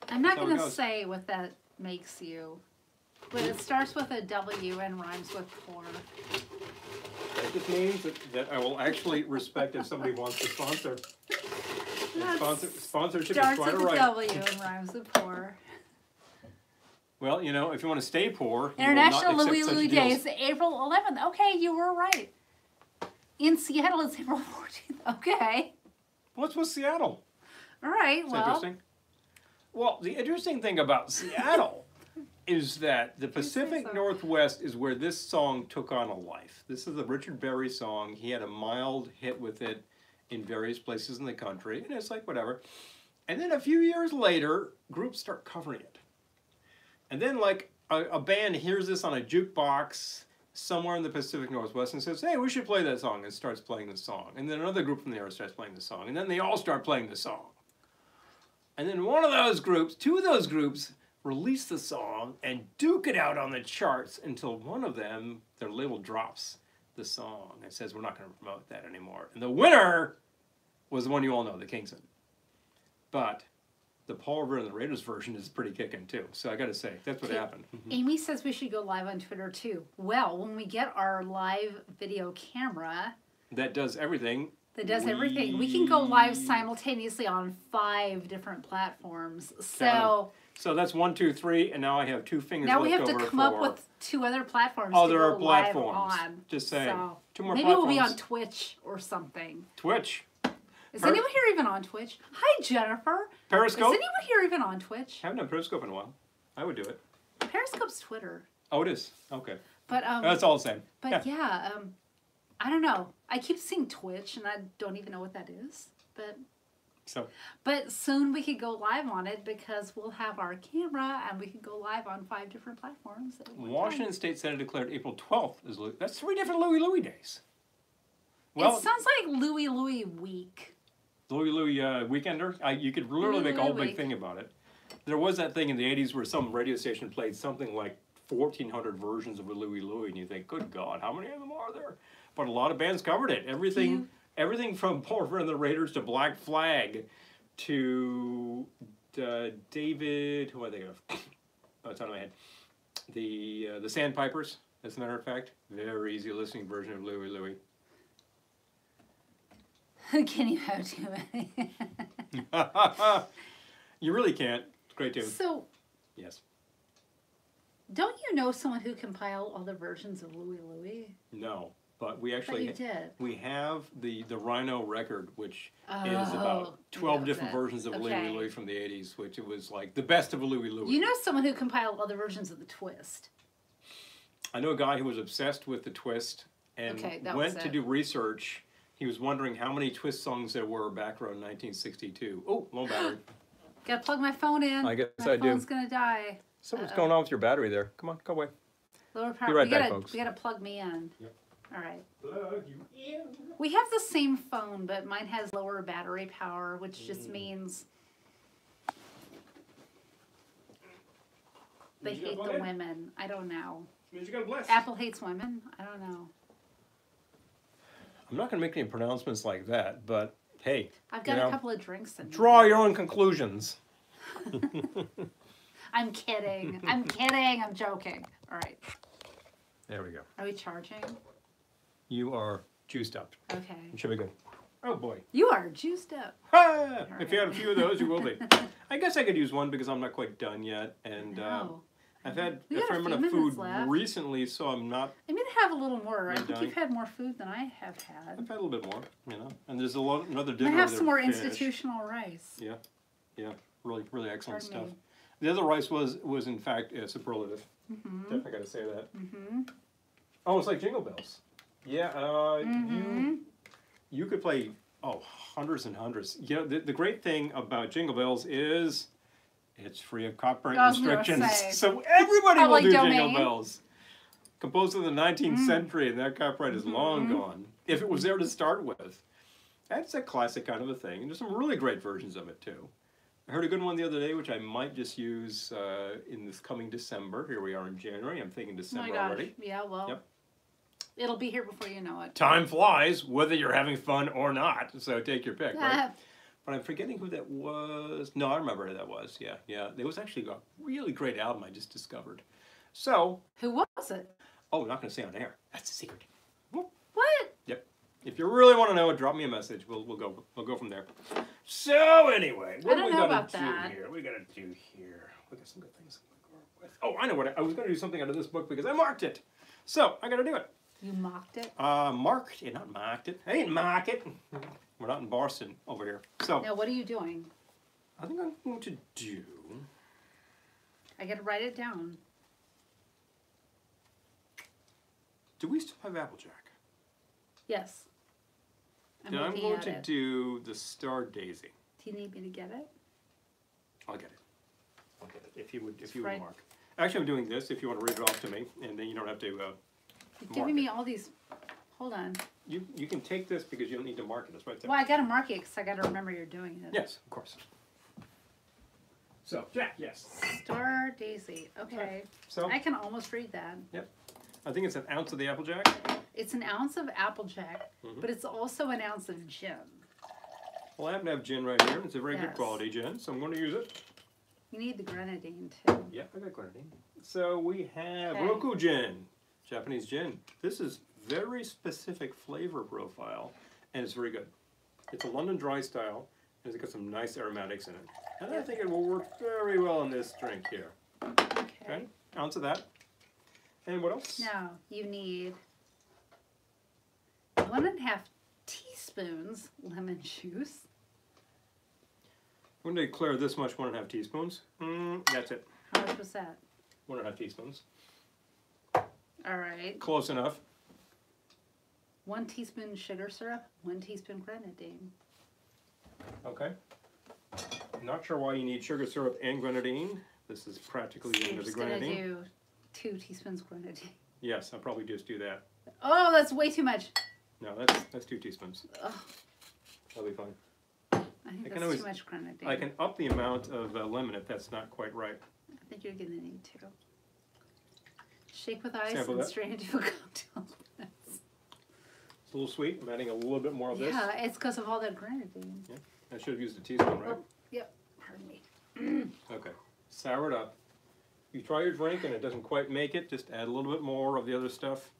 I'm not going to say what that makes you. But it starts with a W and rhymes with poor. That just means that I will actually respect if somebody wants to sponsor. Sponsorship is quite starts with a W and rhymes with poor. Well, you know, if you want to stay poor, International Louie Louie Day is April 11th. Okay, you were right. In Seattle, it's April 14th. Okay. What's with Seattle? All right, That's interesting. Well, the interesting thing about Seattle is that the Pacific Northwest is where this song took on a life. This is a Richard Berry song. He had a mild hit with it, in various places in the country, and it's like whatever. And then a few years later, groups start covering it. And then like a band hears this on a jukebox somewhere in the Pacific Northwest and says, hey, we should play that song, and starts playing the song. And then another group from the area starts playing the song. And then they all start playing the song. And then one of those groups, two of those groups, release the song and duke it out on the charts until one of them, their label drops the song and says, we're not going to promote that anymore. And the winner was the one you all know, the Kingsmen. But the Paul Revere and the Raiders version is pretty kicking too. So I got to say, that's what happened. Amy says we should go live on Twitter too. Well, when we get our live video camera That does everything. that does everything, we can go live simultaneously on 5 different platforms. So that's 1, 2, 3, and now I have 2 fingers now left we have to over come for... up with 2 other platforms. Oh, to there go are platforms. Live on. Just saying. So 2 more maybe platforms. we'll be on Twitch or something. Twitch. Is anyone here even on Twitch? Hi, Jennifer. Periscope? Is anyone here even on Twitch? Haven't done Periscope in a while. I would do it. Periscope's Twitter. Oh, it is? Okay. But That's all the same. But yeah, I don't know. I keep seeing Twitch, and I don't even know what that is. But soon we could go live on it because we'll have our camera, and we can go live on 5 different platforms. At one Washington time. State Senate declared April 12th as that's 3 different Louie Louie days. Well, it sounds like Louie Louie week. Louie Louie Weekender. You could literally Louie make a whole Louie big week. thing about it. There was that thing in the 80s where some radio station played something like 1,400 versions of a Louie Louie, and you think, good God, how many of them are there? But a lot of bands covered it. Everything from Paul Revere and the Raiders to Black Flag to David, who I think of? Oh, it's out of my head. The Sandpipers, as a matter of fact. Very easy listening version of Louie Louie. Can you have too many? You really can't. It's a great tune. So, Yes. don't you know someone who compiled all the versions of Louie Louie? No, but we But actually you did. we have the Rhino record, which is Oh, about 12 yeah, different that- versions of okay. Louie Louie from the 80s, which it was like the best of a Louie Louie. You know someone who compiled all the versions of the Twist. I know a guy who was obsessed with the Twist and Okay, that went was to it. do research. He was wondering how many Twist songs there were back around 1962. Oh, low battery. Gotta plug my phone in. I guess my I do. phone's gonna die. Something's going on with your battery there. Come on, go away. Lower power. Be right we back, gotta, folks. We gotta plug me in. Yep. All right. Plug you in. We have the same phone, but mine has lower battery power, which just means they Means you hate gotta the plug in. women. I don't know. Means you got a bless. Apple hates women. I don't know. I'm not going to make any pronouncements like that, but hey, I've got a couple of drinks in me. draw your own conclusions. I'm kidding. I'm kidding. I'm joking. All right. There we go. Are we charging? You are juiced up. Okay. It should be good. Oh boy. You are juiced up. Ha! If you had a few of those, you will be. I guess I could use one because I'm not quite done yet, and No. I've had We a got fair a amount few of minutes food left. recently, so I'm not. I'm gonna have a little more. I You're think dying. you've had more food than I have had. I've had a little bit more, you know. And there's another I'm dinner. gonna have over some there more with fish. institutional rice. Yeah, yeah, really excellent Pardon stuff. me. The other rice was in fact superlative. Definitely got to say that. Oh, it's like Jingle Bells. Yeah, you could play hundreds and hundreds. You know, the great thing about Jingle Bells is it's free of copyright I was gonna restrictions, say. so everybody will Public do domain. Jingle Bells. Composed in the 19th century, and that copyright is long gone. If it was there to start with, that's a classic kind of a thing. And there's some really great versions of it too. I heard a good one the other day, which I might just use in this coming December. Here we are in January. I'm thinking Oh my December gosh. already. Yeah, well, Yep. it'll be here before you know it. Time flies, whether you're having fun or not. So take your pick, right? Ah, But I'm forgetting who that was. No, I remember who that was. Yeah. There was actually a really great album I just discovered. So, who was it? I'm not going to say on air. That's a secret. What? Yep. If you really want to know it, drop me a message. We'll go from there. So anyway, what do don't we know got about to do that. here? We got to do here. We got some good things to work with. Oh, I know what I was going to do something out of this book because I marked it. So I got to do it. You mocked it? Marked it, not marked it. I didn't mark it. We're not in Boston over here. So Now, what are you doing? I think I'm going to do. I gotta write it down. Do we still have Applejack? Yes. I'm Then I'm looking going at to it. do the Star Daisy. Do you need me to get it? I'll get it. I'll get it. If you would, right. mark. Actually, I'm doing this. If you want to read it off to me, and then you don't have to. You're Mark giving me it. all these. Hold on. You can take this because you don't need to mark it. It's right there. Well, I gotta mark it because I gotta remember you're doing it. Yes, of course. So, Jack, yes. Star Daisy. Okay. So, I can almost read that. I think it's an ounce of the Applejack. It's an ounce of Applejack, Mhm. but it's also an ounce of gin. Well, I happen to have gin right here. It's a very good Yes. quality gin, so I'm going to use it. You need the grenadine too. Yeah, I got grenadine. So we have Okay. Roku gin, Japanese gin. This is very specific flavor profile, and it's very good. It's a London dry style, and it's got some nice aromatics in it. And I think it will work very well in this drink here. Okay. Okay, ounce of that. And what else? Now you need 1.5 teaspoons lemon juice. I'm going to declare this much, 1.5 teaspoons. That's it. How much was that? 1.5 teaspoons. All right. Close enough. 1 teaspoon sugar syrup, 1 teaspoon grenadine. Okay. Not sure why you need sugar syrup and grenadine. This is practically the You're end of the just gonna grenadine. do 2 teaspoons grenadine. Yes, I'll probably just do that. Oh, that's way too much. No, that's 2 teaspoons. Ugh, That'll be fine. I think I can that's always- too much grenadine. I can up the amount of lemon if that's not quite right. I think you're gonna need to. Shake with ice Sample and that. strain into a cocktail glass. It's a little sweet. I'm adding a little bit more of this. Yeah, it's because of all that grenadine. I should have used a teaspoon, right? Oh, yep. Pardon me. Okay. Sour it up. You try your drink and it doesn't quite make it, just add a little bit more of the other stuff.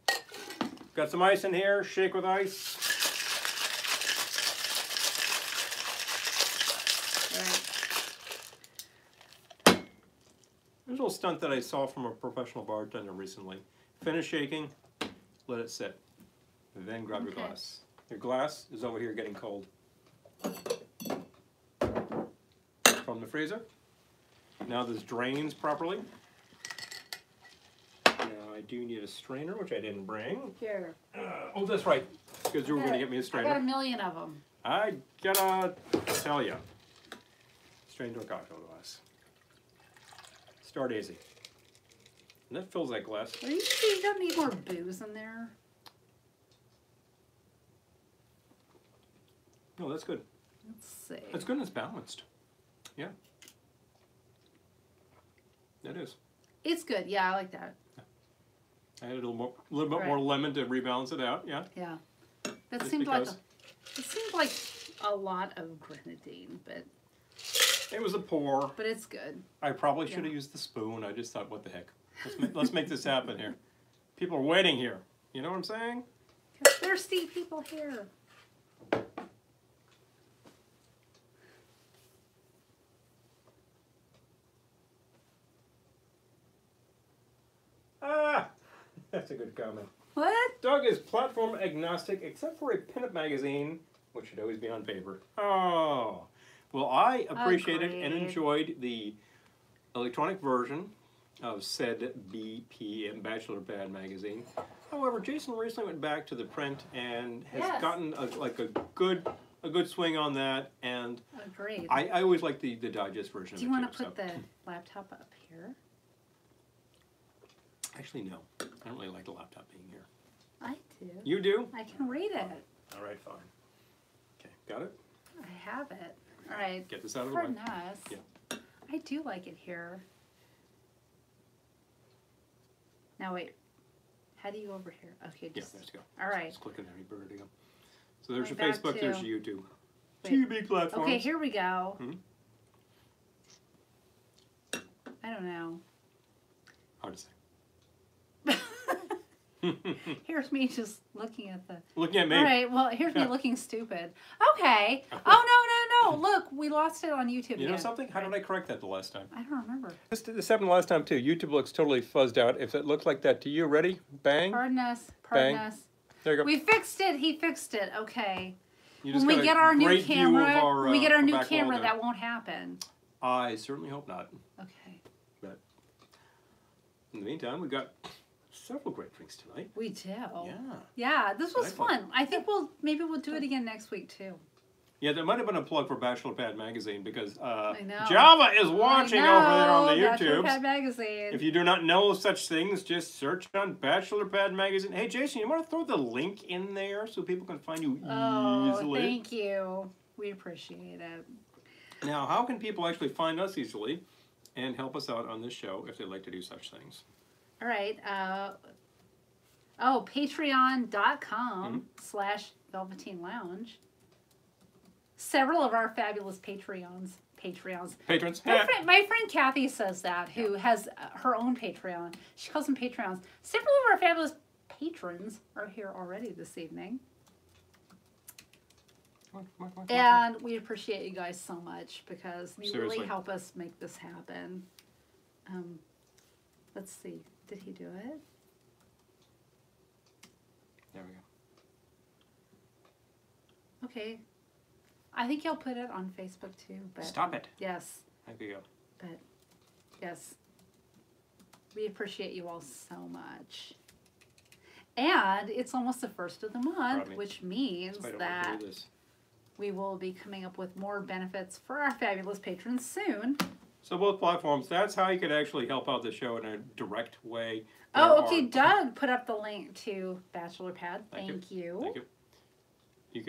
Got some ice in here. Shake with ice. All right. There's a little stunt that I saw from a professional bartender recently. Finish shaking, let it sit, then grab your Okay. glass. Your glass is over here getting cold. From the freezer. Now this drains properly. Now I do need a strainer, which I didn't bring. Here. Oh, that's right, because you were going to get me a I got a strainer. million of them. I gotta tell you. Strain to a cocktail glass. Star Daisy. And that fills that glass. Are you sure you don't need more booze in there? No, that's good. Let's see. It's good and it's balanced. Yeah. It is. It's good. Yeah, I like that. I added a little bit Right. more lemon to rebalance it out, yeah. Yeah. That Just seemed because. it seemed like a lot of grenadine, but It was a pour. it's good. I probably should Yeah. have used the spoon. I just thought, what the heck? Let's make this happen here. People are waiting here. You know what I'm saying? There's thirsty people here. Ah! That's a good comment. What? Doug is platform agnostic except for a pinup magazine, which should always be on paper. Oh. Well, I appreciated and Agreed. enjoyed the electronic version of said BP and Bachelor Pad magazine. However, Jason recently went back to the print and has Yes. gotten a good swing on that. And Agreed. I always like the digest version Do you of it want to too. put the laptop up here? Actually, no. I don't really like the laptop being here. I do. You do? I can read it. All right, fine. Okay, got it? I have it. All right. Get this out of the way. Pardon us. Yeah. I do like it here. Now wait. How do you over here? Okay, Yeah, just let's go. all right. Just clicking there, you better go. So there's your Going back Facebook, there's to- your YouTube. Wait. Two big platforms. Okay, here we go. Mhm. I don't know. Hard to say. Here's me just looking at the. Looking at me. All right. Well, here's me Yeah. looking stupid. Okay. Oh no. Look, we lost it on YouTube. You know again. something? How did I correct that the last time? I don't remember. This happened last time too. YouTube looks totally fuzzed out. If it looked like that to you, ready? Bang. Pardon us. Pardon Bang. us. There you go. We fixed it. He fixed it. Okay. You When just we got a get our new great view of camera, our, when we get our new back wall camera, there. that won't happen. I certainly hope not. Okay. But in the meantime, we've got several great drinks tonight. We do. Yeah. Yeah, this was Delightful. fun. I think maybe we'll do it again next week too. Yeah, there might have been a plug for Bachelor Pad Magazine because know. Java is watching over there on the Bachelor YouTubes. Pad Magazine. If you do not know such things, just search on Bachelor Pad Magazine. Hey, Jason, you want to throw the link in there so people can find you easily? Thank you. We appreciate it. Now, how can people actually find us easily and help us out on this show if they'd like to do such things? All right. Patreon.com/Velveteen Lounge. Several of our fabulous Patreons. Patrons. My friend Kathy says that, who has her own Patreon. She calls them Patreons. Several of our fabulous patrons are here already this evening. Come on. And we appreciate you guys so much because you Seriously. really help us make this happen. Let's see. Did he do it? There we go. Okay. I think he'll put it on Facebook too. But Stop it. yes. There we go. But yes. We appreciate you all so much. And it's almost the first of the month, me. which means That's why I don't want that to do this. we will be coming up with more benefits for our fabulous patrons soon. So both platforms, that's how you could actually help out the show in a direct way. Oh, There okay. are- Doug put up the link to Bachelor Pad. Thank you. Thank you. You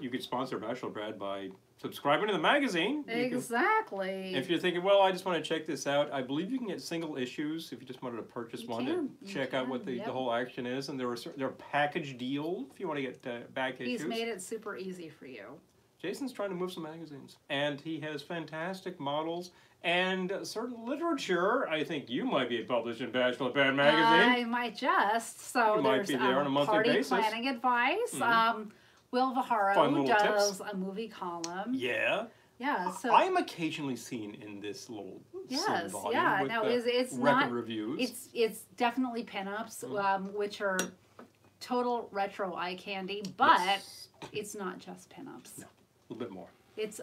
could sponsor Bachelor Pad by subscribing to the magazine. You can- Exactly. if you're thinking, well, I just want to check this out, I believe you can get single issues if you just wanted to purchase You one can. to You check out what can, the yep. whole action is. And there are package deal if you want to get back He's issues. made it super easy for you. Jason's trying to move some magazines. And he has fantastic models and certain literature. I think you might be published in Bachelor Pad magazine. I might just. So You might there's be there on a monthly party basis. planning advice. Mhm. Will Fun Viharo little does tips. a movie column. Yeah. Yeah. So I'm occasionally seen in this little yes, volume yeah. with No, the it's record not. reviews. It's definitely pinups, Mm-hmm. which are total retro eye candy, but Yes. it's not just pinups. No. A little bit more. It's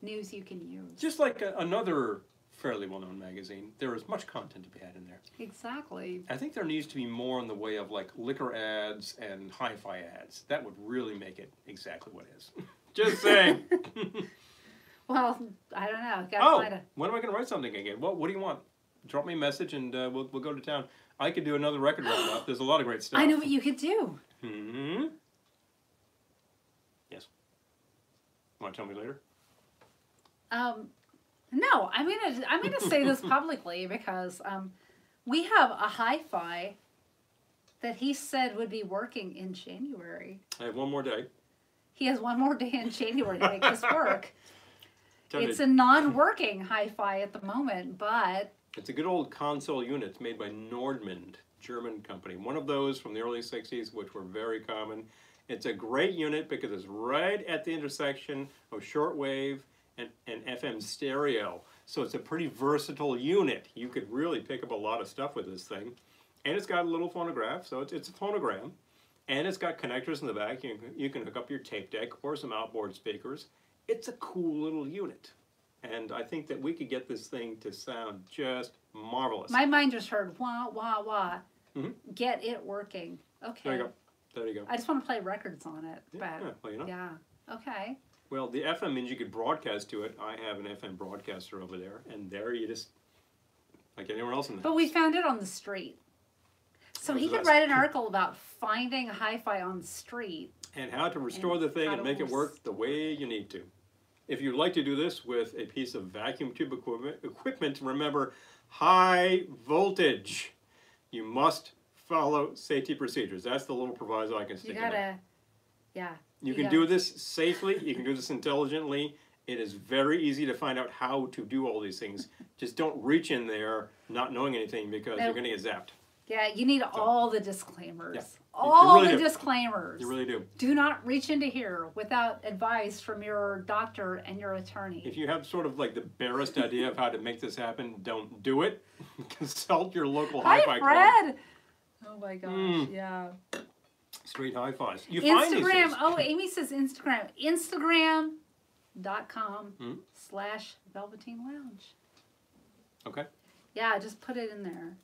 news you can use. Just like another fairly well-known magazine, there is much content to be had in there. Exactly. I think there needs to be more in the way of like liquor ads and hi-fi ads. That would really make it exactly what it is. Just saying. Well, I don't know. Gotta Oh, find a. when am I going to write something again? Well, what do you want? Drop me a message and we'll go to town. I could do another record roundup. There's a lot of great stuff. I know what you could do. Hmm. Yes. Want to tell me later? No, I'm gonna say this publicly because we have a hi-fi that he said would be working in January. I have one more day. He has one more day in January to make this work. Tell you, It's a non-working hi-fi at the moment, but it's a good old console unit. It's made by Nordmund, German company. One of those from the early 60s, which were very common. It's a great unit because it's right at the intersection of shortwave and FM stereo. So it's a pretty versatile unit. You could really pick up a lot of stuff with this thing. And it's got a little phonograph, so it's a phonogram. And it's got connectors in the back. You can hook up your tape deck or some outboard speakers. It's a cool little unit. And I think that we could get this thing to sound just marvelous. my mind just heard wah wah wah. Mhm. Get it working. Okay. There you go. There you go. I just want to play records on it, Yeah, but well, you know. yeah. Okay. Well, the FM means you could broadcast to it. I have an FM broadcaster over there, and there you just, like anywhere else in the But we found it on the street. So That he was the could best. write an article about finding a hi-fi on the street. and how to restore And the thing how and to make it work the way you need to. If you'd like to do this with a piece of vacuum tube equipment, remember, high voltage. You must follow safety procedures. That's the little proviso I can You stick in there. gotta, yeah. You can gotta- do this safely. You can do this intelligently. It is very easy to find out how to do all these things. Just don't reach in there not knowing anything because you're Nope. going to get zapped. Yeah, you need all the disclaimers. Yeah. All really the do. disclaimers. You really do. Do not reach into here without advice from your doctor and your attorney. If you have sort of like the barest idea of how to make this happen, don't do it. Consult your local hi-fi Hi, club. Fred. Oh my gosh, Mm. yeah. Straight hi-fis. You find these Instagram. things. Oh, Amy says Instagram. Instagram.com Hmm? /Velveteen Lounge. Okay. Yeah, just put it in there.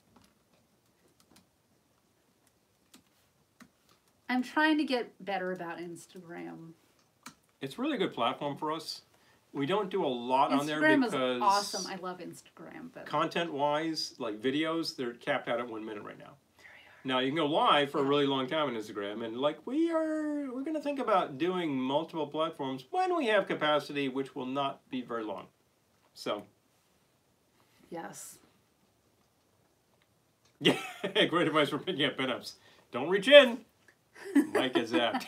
I'm trying to get better about Instagram. It's a really good platform for us. We don't do a lot on there Instagram because is awesome. I love Instagram, but content-wise, like videos, they're capped out at 1 minute right now. Now you can go live for a really long time on Instagram, and like we're going to think about doing multiple platforms when we have capacity, which will not be very long. So yes. yeah, great advice for picking up pinups. Don't reach in. Mike is zapped.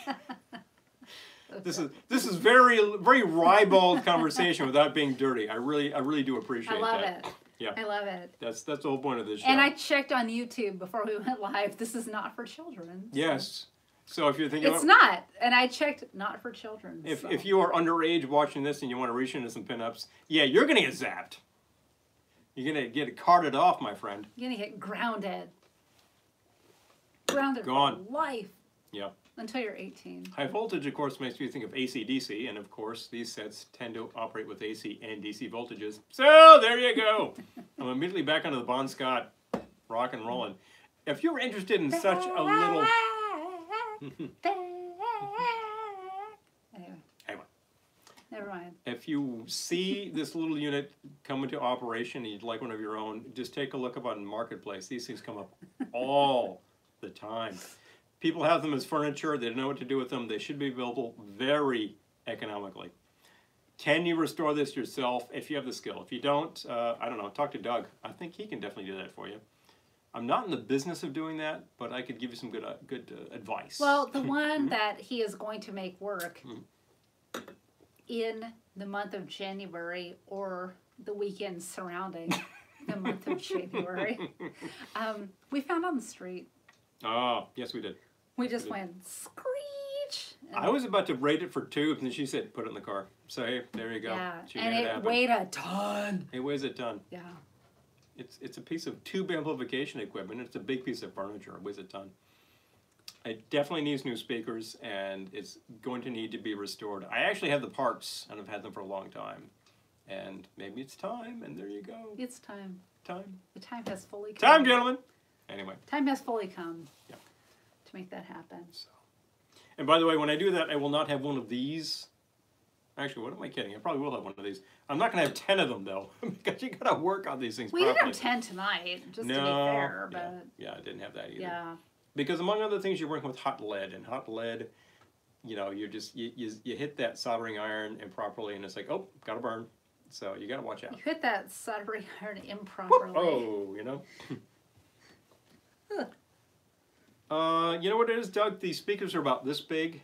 This is very ribald conversation without being dirty. I really do appreciate that. I love it. Yeah. I love it. That's the whole point of this show. And I checked on YouTube before we went live. This is not for children. So. Yes. So if you're thinking it's not, and I checked not for children. If you are underage watching this and you want to reach into some pinups, yeah, you're gonna get zapped. You're gonna get carted off, my friend. You're gonna get grounded. Grounded Gone. for life. Yeah. Until you're 18. High voltage, of course, makes you think of AC/DC, and of course, these sets tend to operate with AC and DC voltages. So there you go. I'm immediately back onto the Bon Scott, rock and rolling. If you're interested in such a little, Anyway, never mind. if you see this little unit come into operation and you'd like one of your own, just take a look up on Marketplace. These things come up all the time. People have them as furniture. They don't know what to do with them. They should be available very economically. Can you restore this yourself if you have the skill? If you don't, I don't know, talk to Doug. I think he can definitely do that for you. I'm not in the business of doing that, but I could give you some good advice. Well, the one that he is going to make work in the month of January or the weekend surrounding the month of January, we found on the street. Oh, yes, we did. We just went screech. I was about to rate it for tubes, and she said, put it in the car. So, hey, there you go. Yeah, She and made it happen. weighed a ton. It weighs a ton. Yeah. It's a piece of tube amplification equipment. It's a big piece of furniture. It weighs a ton. It definitely needs new speakers, and it's going to need to be restored. I actually have the parts, and I've had them for a long time. And maybe it's time, and there you go. It's time. Time. The time has fully come. Time, gentlemen! Anyway. Time has fully come. Yeah. To make that happen. So. And by the way, when I do that, I will not have one of these. Actually, what am I kidding? I probably will have one of these. I'm not going to have 10 of them, though, because you got to work on these things We properly. didn't have 10 tonight, just to be No. fair, but Yeah, I didn't have that either. yeah. Because among other things, you're working with hot lead, and hot lead, you know, you're just you hit that soldering iron improperly, and it's like, oh, gotta burn. So you gotta watch out. You hit that soldering iron improperly. Oh, you know. You know what it is, Doug? These speakers are about this big.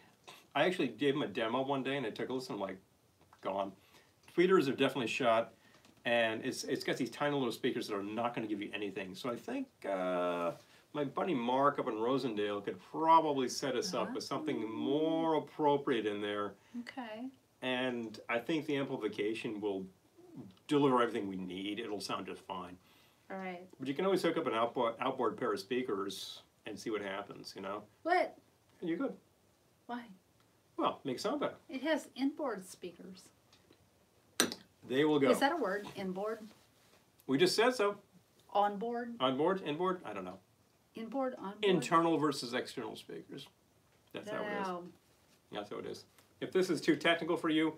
I actually gave them a demo one day, and I took a listen. I'm like, gone. Tweeters are definitely shot, and it's got these tiny little speakers that are not going to give you anything. So I think my buddy Mark up in Rosendale could probably set us up with something more appropriate in there. Okay. And I think the amplification will deliver everything we need. It'll sound just fine. All right. But you can always hook up an outboard pair of speakers and see what happens, you know? What? And you're good. Why? Well, make it sound better. It has inboard speakers. They will go. Is that a word? Inboard? We just said so. Onboard? On board? Inboard? I don't know. Inboard? Onboard? Internal versus external speakers. That's how it is. No. That's how it is. If this is too technical for you,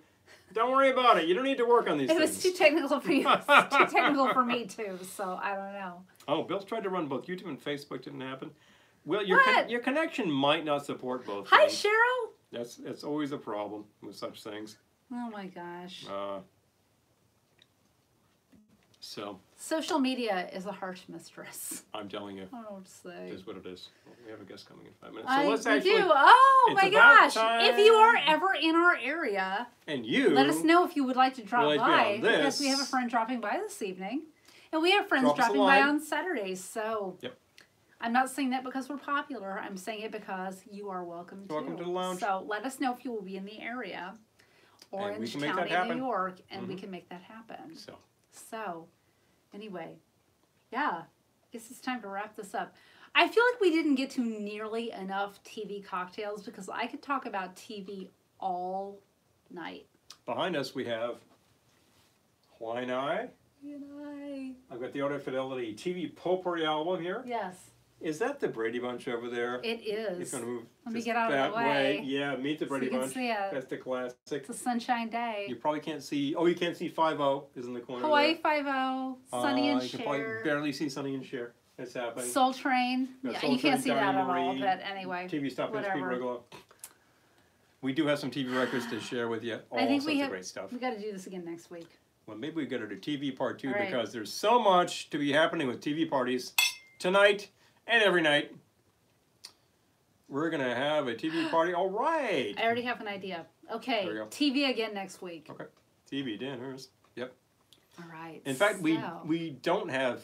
don't worry about it. You don't need to work on these It things. was too technical for you. It's too technical for me, too, so I don't know. Oh, Bill's tried to run both YouTube and Facebook. Didn't happen. Well, your connection might not support both. Hi, things. Cheryl. That's always a problem with such things. Oh, my gosh. So Social media is a harsh mistress. I'm telling you, I don't know what to say. it is what it is. Well, we have a guest coming in 5 minutes. So let's We actually. do. Oh it's my about gosh! time. If you are ever in our area, And you. let us know if you would like to drop Would like to be by on because we this. have a friend dropping by this evening, and we have friends Drop us a dropping by line. on Saturdays. So Yep. I'm not saying that because we're popular. I'm saying it because you are welcome to. Welcome to the lounge. So let us know if you will be in the area, And we Orange can make that County, happen. New York, and we Mhm. can make that happen. So So, anyway, yeah, guess it's time to wrap this up. I feel like we didn't get to nearly enough TV cocktails because I could talk about TV all night. behind us we have Hawaiian Eye. You know, I've got the Auto Fidelity TV Potpourri album here. yes. Is that the Brady Bunch over there? It is. It's going to move Let me just get out of that the way. Yeah, meet the Brady you can Bunch. see it. That's the classic. It's a sunshine day. You probably can't see. Oh, you can't see 5-0 is in the corner. Hawaii there. 5-0, Sunny and You can probably Cher. barely see Sunny and Cher. It's happening. Soul Train. Got Yeah, Soul you can't see Train, that at Donnie all, Marie, but anyway. TV Stop HP whatever. Rigolo. We do have some TV records to share with you. All I think sorts of great stuff. we got to do this again next week. Well, maybe we got to do TV part 2 All right. because there's so much to be happening with TV parties tonight and every night. We're going to have a TV party. All right. I already have an idea. Okay, There we go. TV again next week. Okay. TV dinners. Yep. All right. In fact, we so, don't have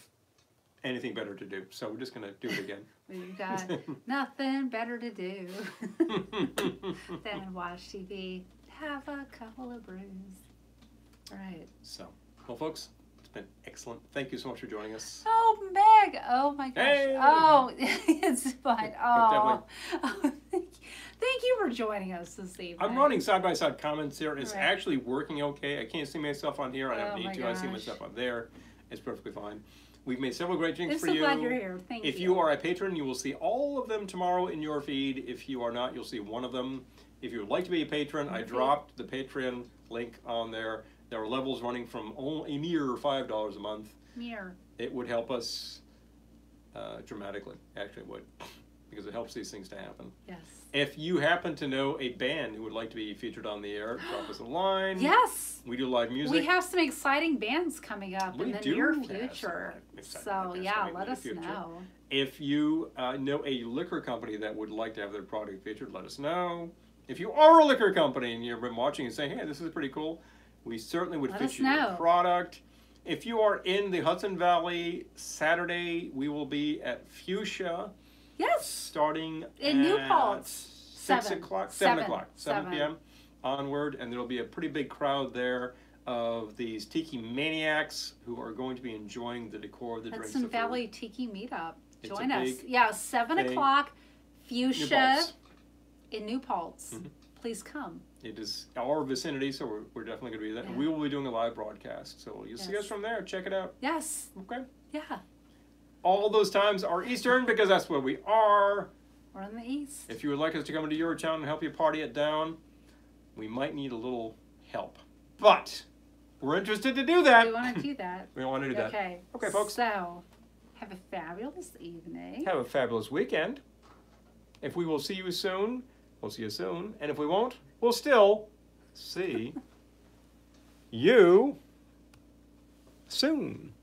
anything better to do, so we're just going to do it again. We've got nothing better to do than watch TV, have a couple of brews. All right. So, well, folks, it's been excellent. Thank you so much for joining us. Oh, Meg! Oh my gosh! Hey! Oh, it's fun. Oh, definitely. thank you for joining us this evening. I'm running side-by-side comments here. It's Right. actually working okay. I can't see myself on here. I don't Oh need my to. I see gosh. myself on there. It's perfectly fine. We've made several great drinks I'm for so you. glad you're here. Thank you. If you are a patron, you will see all of them tomorrow in your feed. If you are not, you'll see one of them. If you would like to be a patron, I dropped the Patreon link on there. There are levels running from only a mere $5 a month. Mirror. It would help us dramatically. Actually, it would, because it helps these things to happen. Yes. If you happen to know a band who would like to be featured on the air, drop us a line. Yes. We do live music. We have some exciting bands coming up We in the do near have some future. exciting So bands yeah, coming in let the us future. know. If you know a liquor company that would like to have their product featured, let us know. If you are a liquor company and you've been watching and saying, hey, this is pretty cool, we certainly would Let us feature your know. product. If you are in the Hudson Valley, Saturday, we will be at Fuchsia Yes. starting In New at Paltz. 6 7. o'clock, 7 7 o'clock, 7 p.m. onward, and there'll be a pretty big crowd there of these tiki maniacs who are going to be enjoying the decor, the drinks, Hudson the food. Valley Tiki Meetup. It's Join a us. big Yeah, 7 thing. o'clock, New Fuchsia Paltz. in New Paltz. Mhm. Please come. It is our vicinity, so we're definitely going to be there. Yeah. We will be doing a live broadcast, so you'll see Yes. us from there. Check it out. Yes. Okay. Yeah. All those times are Eastern because that's where we are. We're in the East. If you would like us to come into your town and help you party it down, we might need a little help. But we're interested to do that. We want to do that. We want to do that. Okay. Okay, folks. So, have a fabulous evening. Have a fabulous weekend. If we will see you soon, we'll see you soon. And if we won't, we'll still see you soon.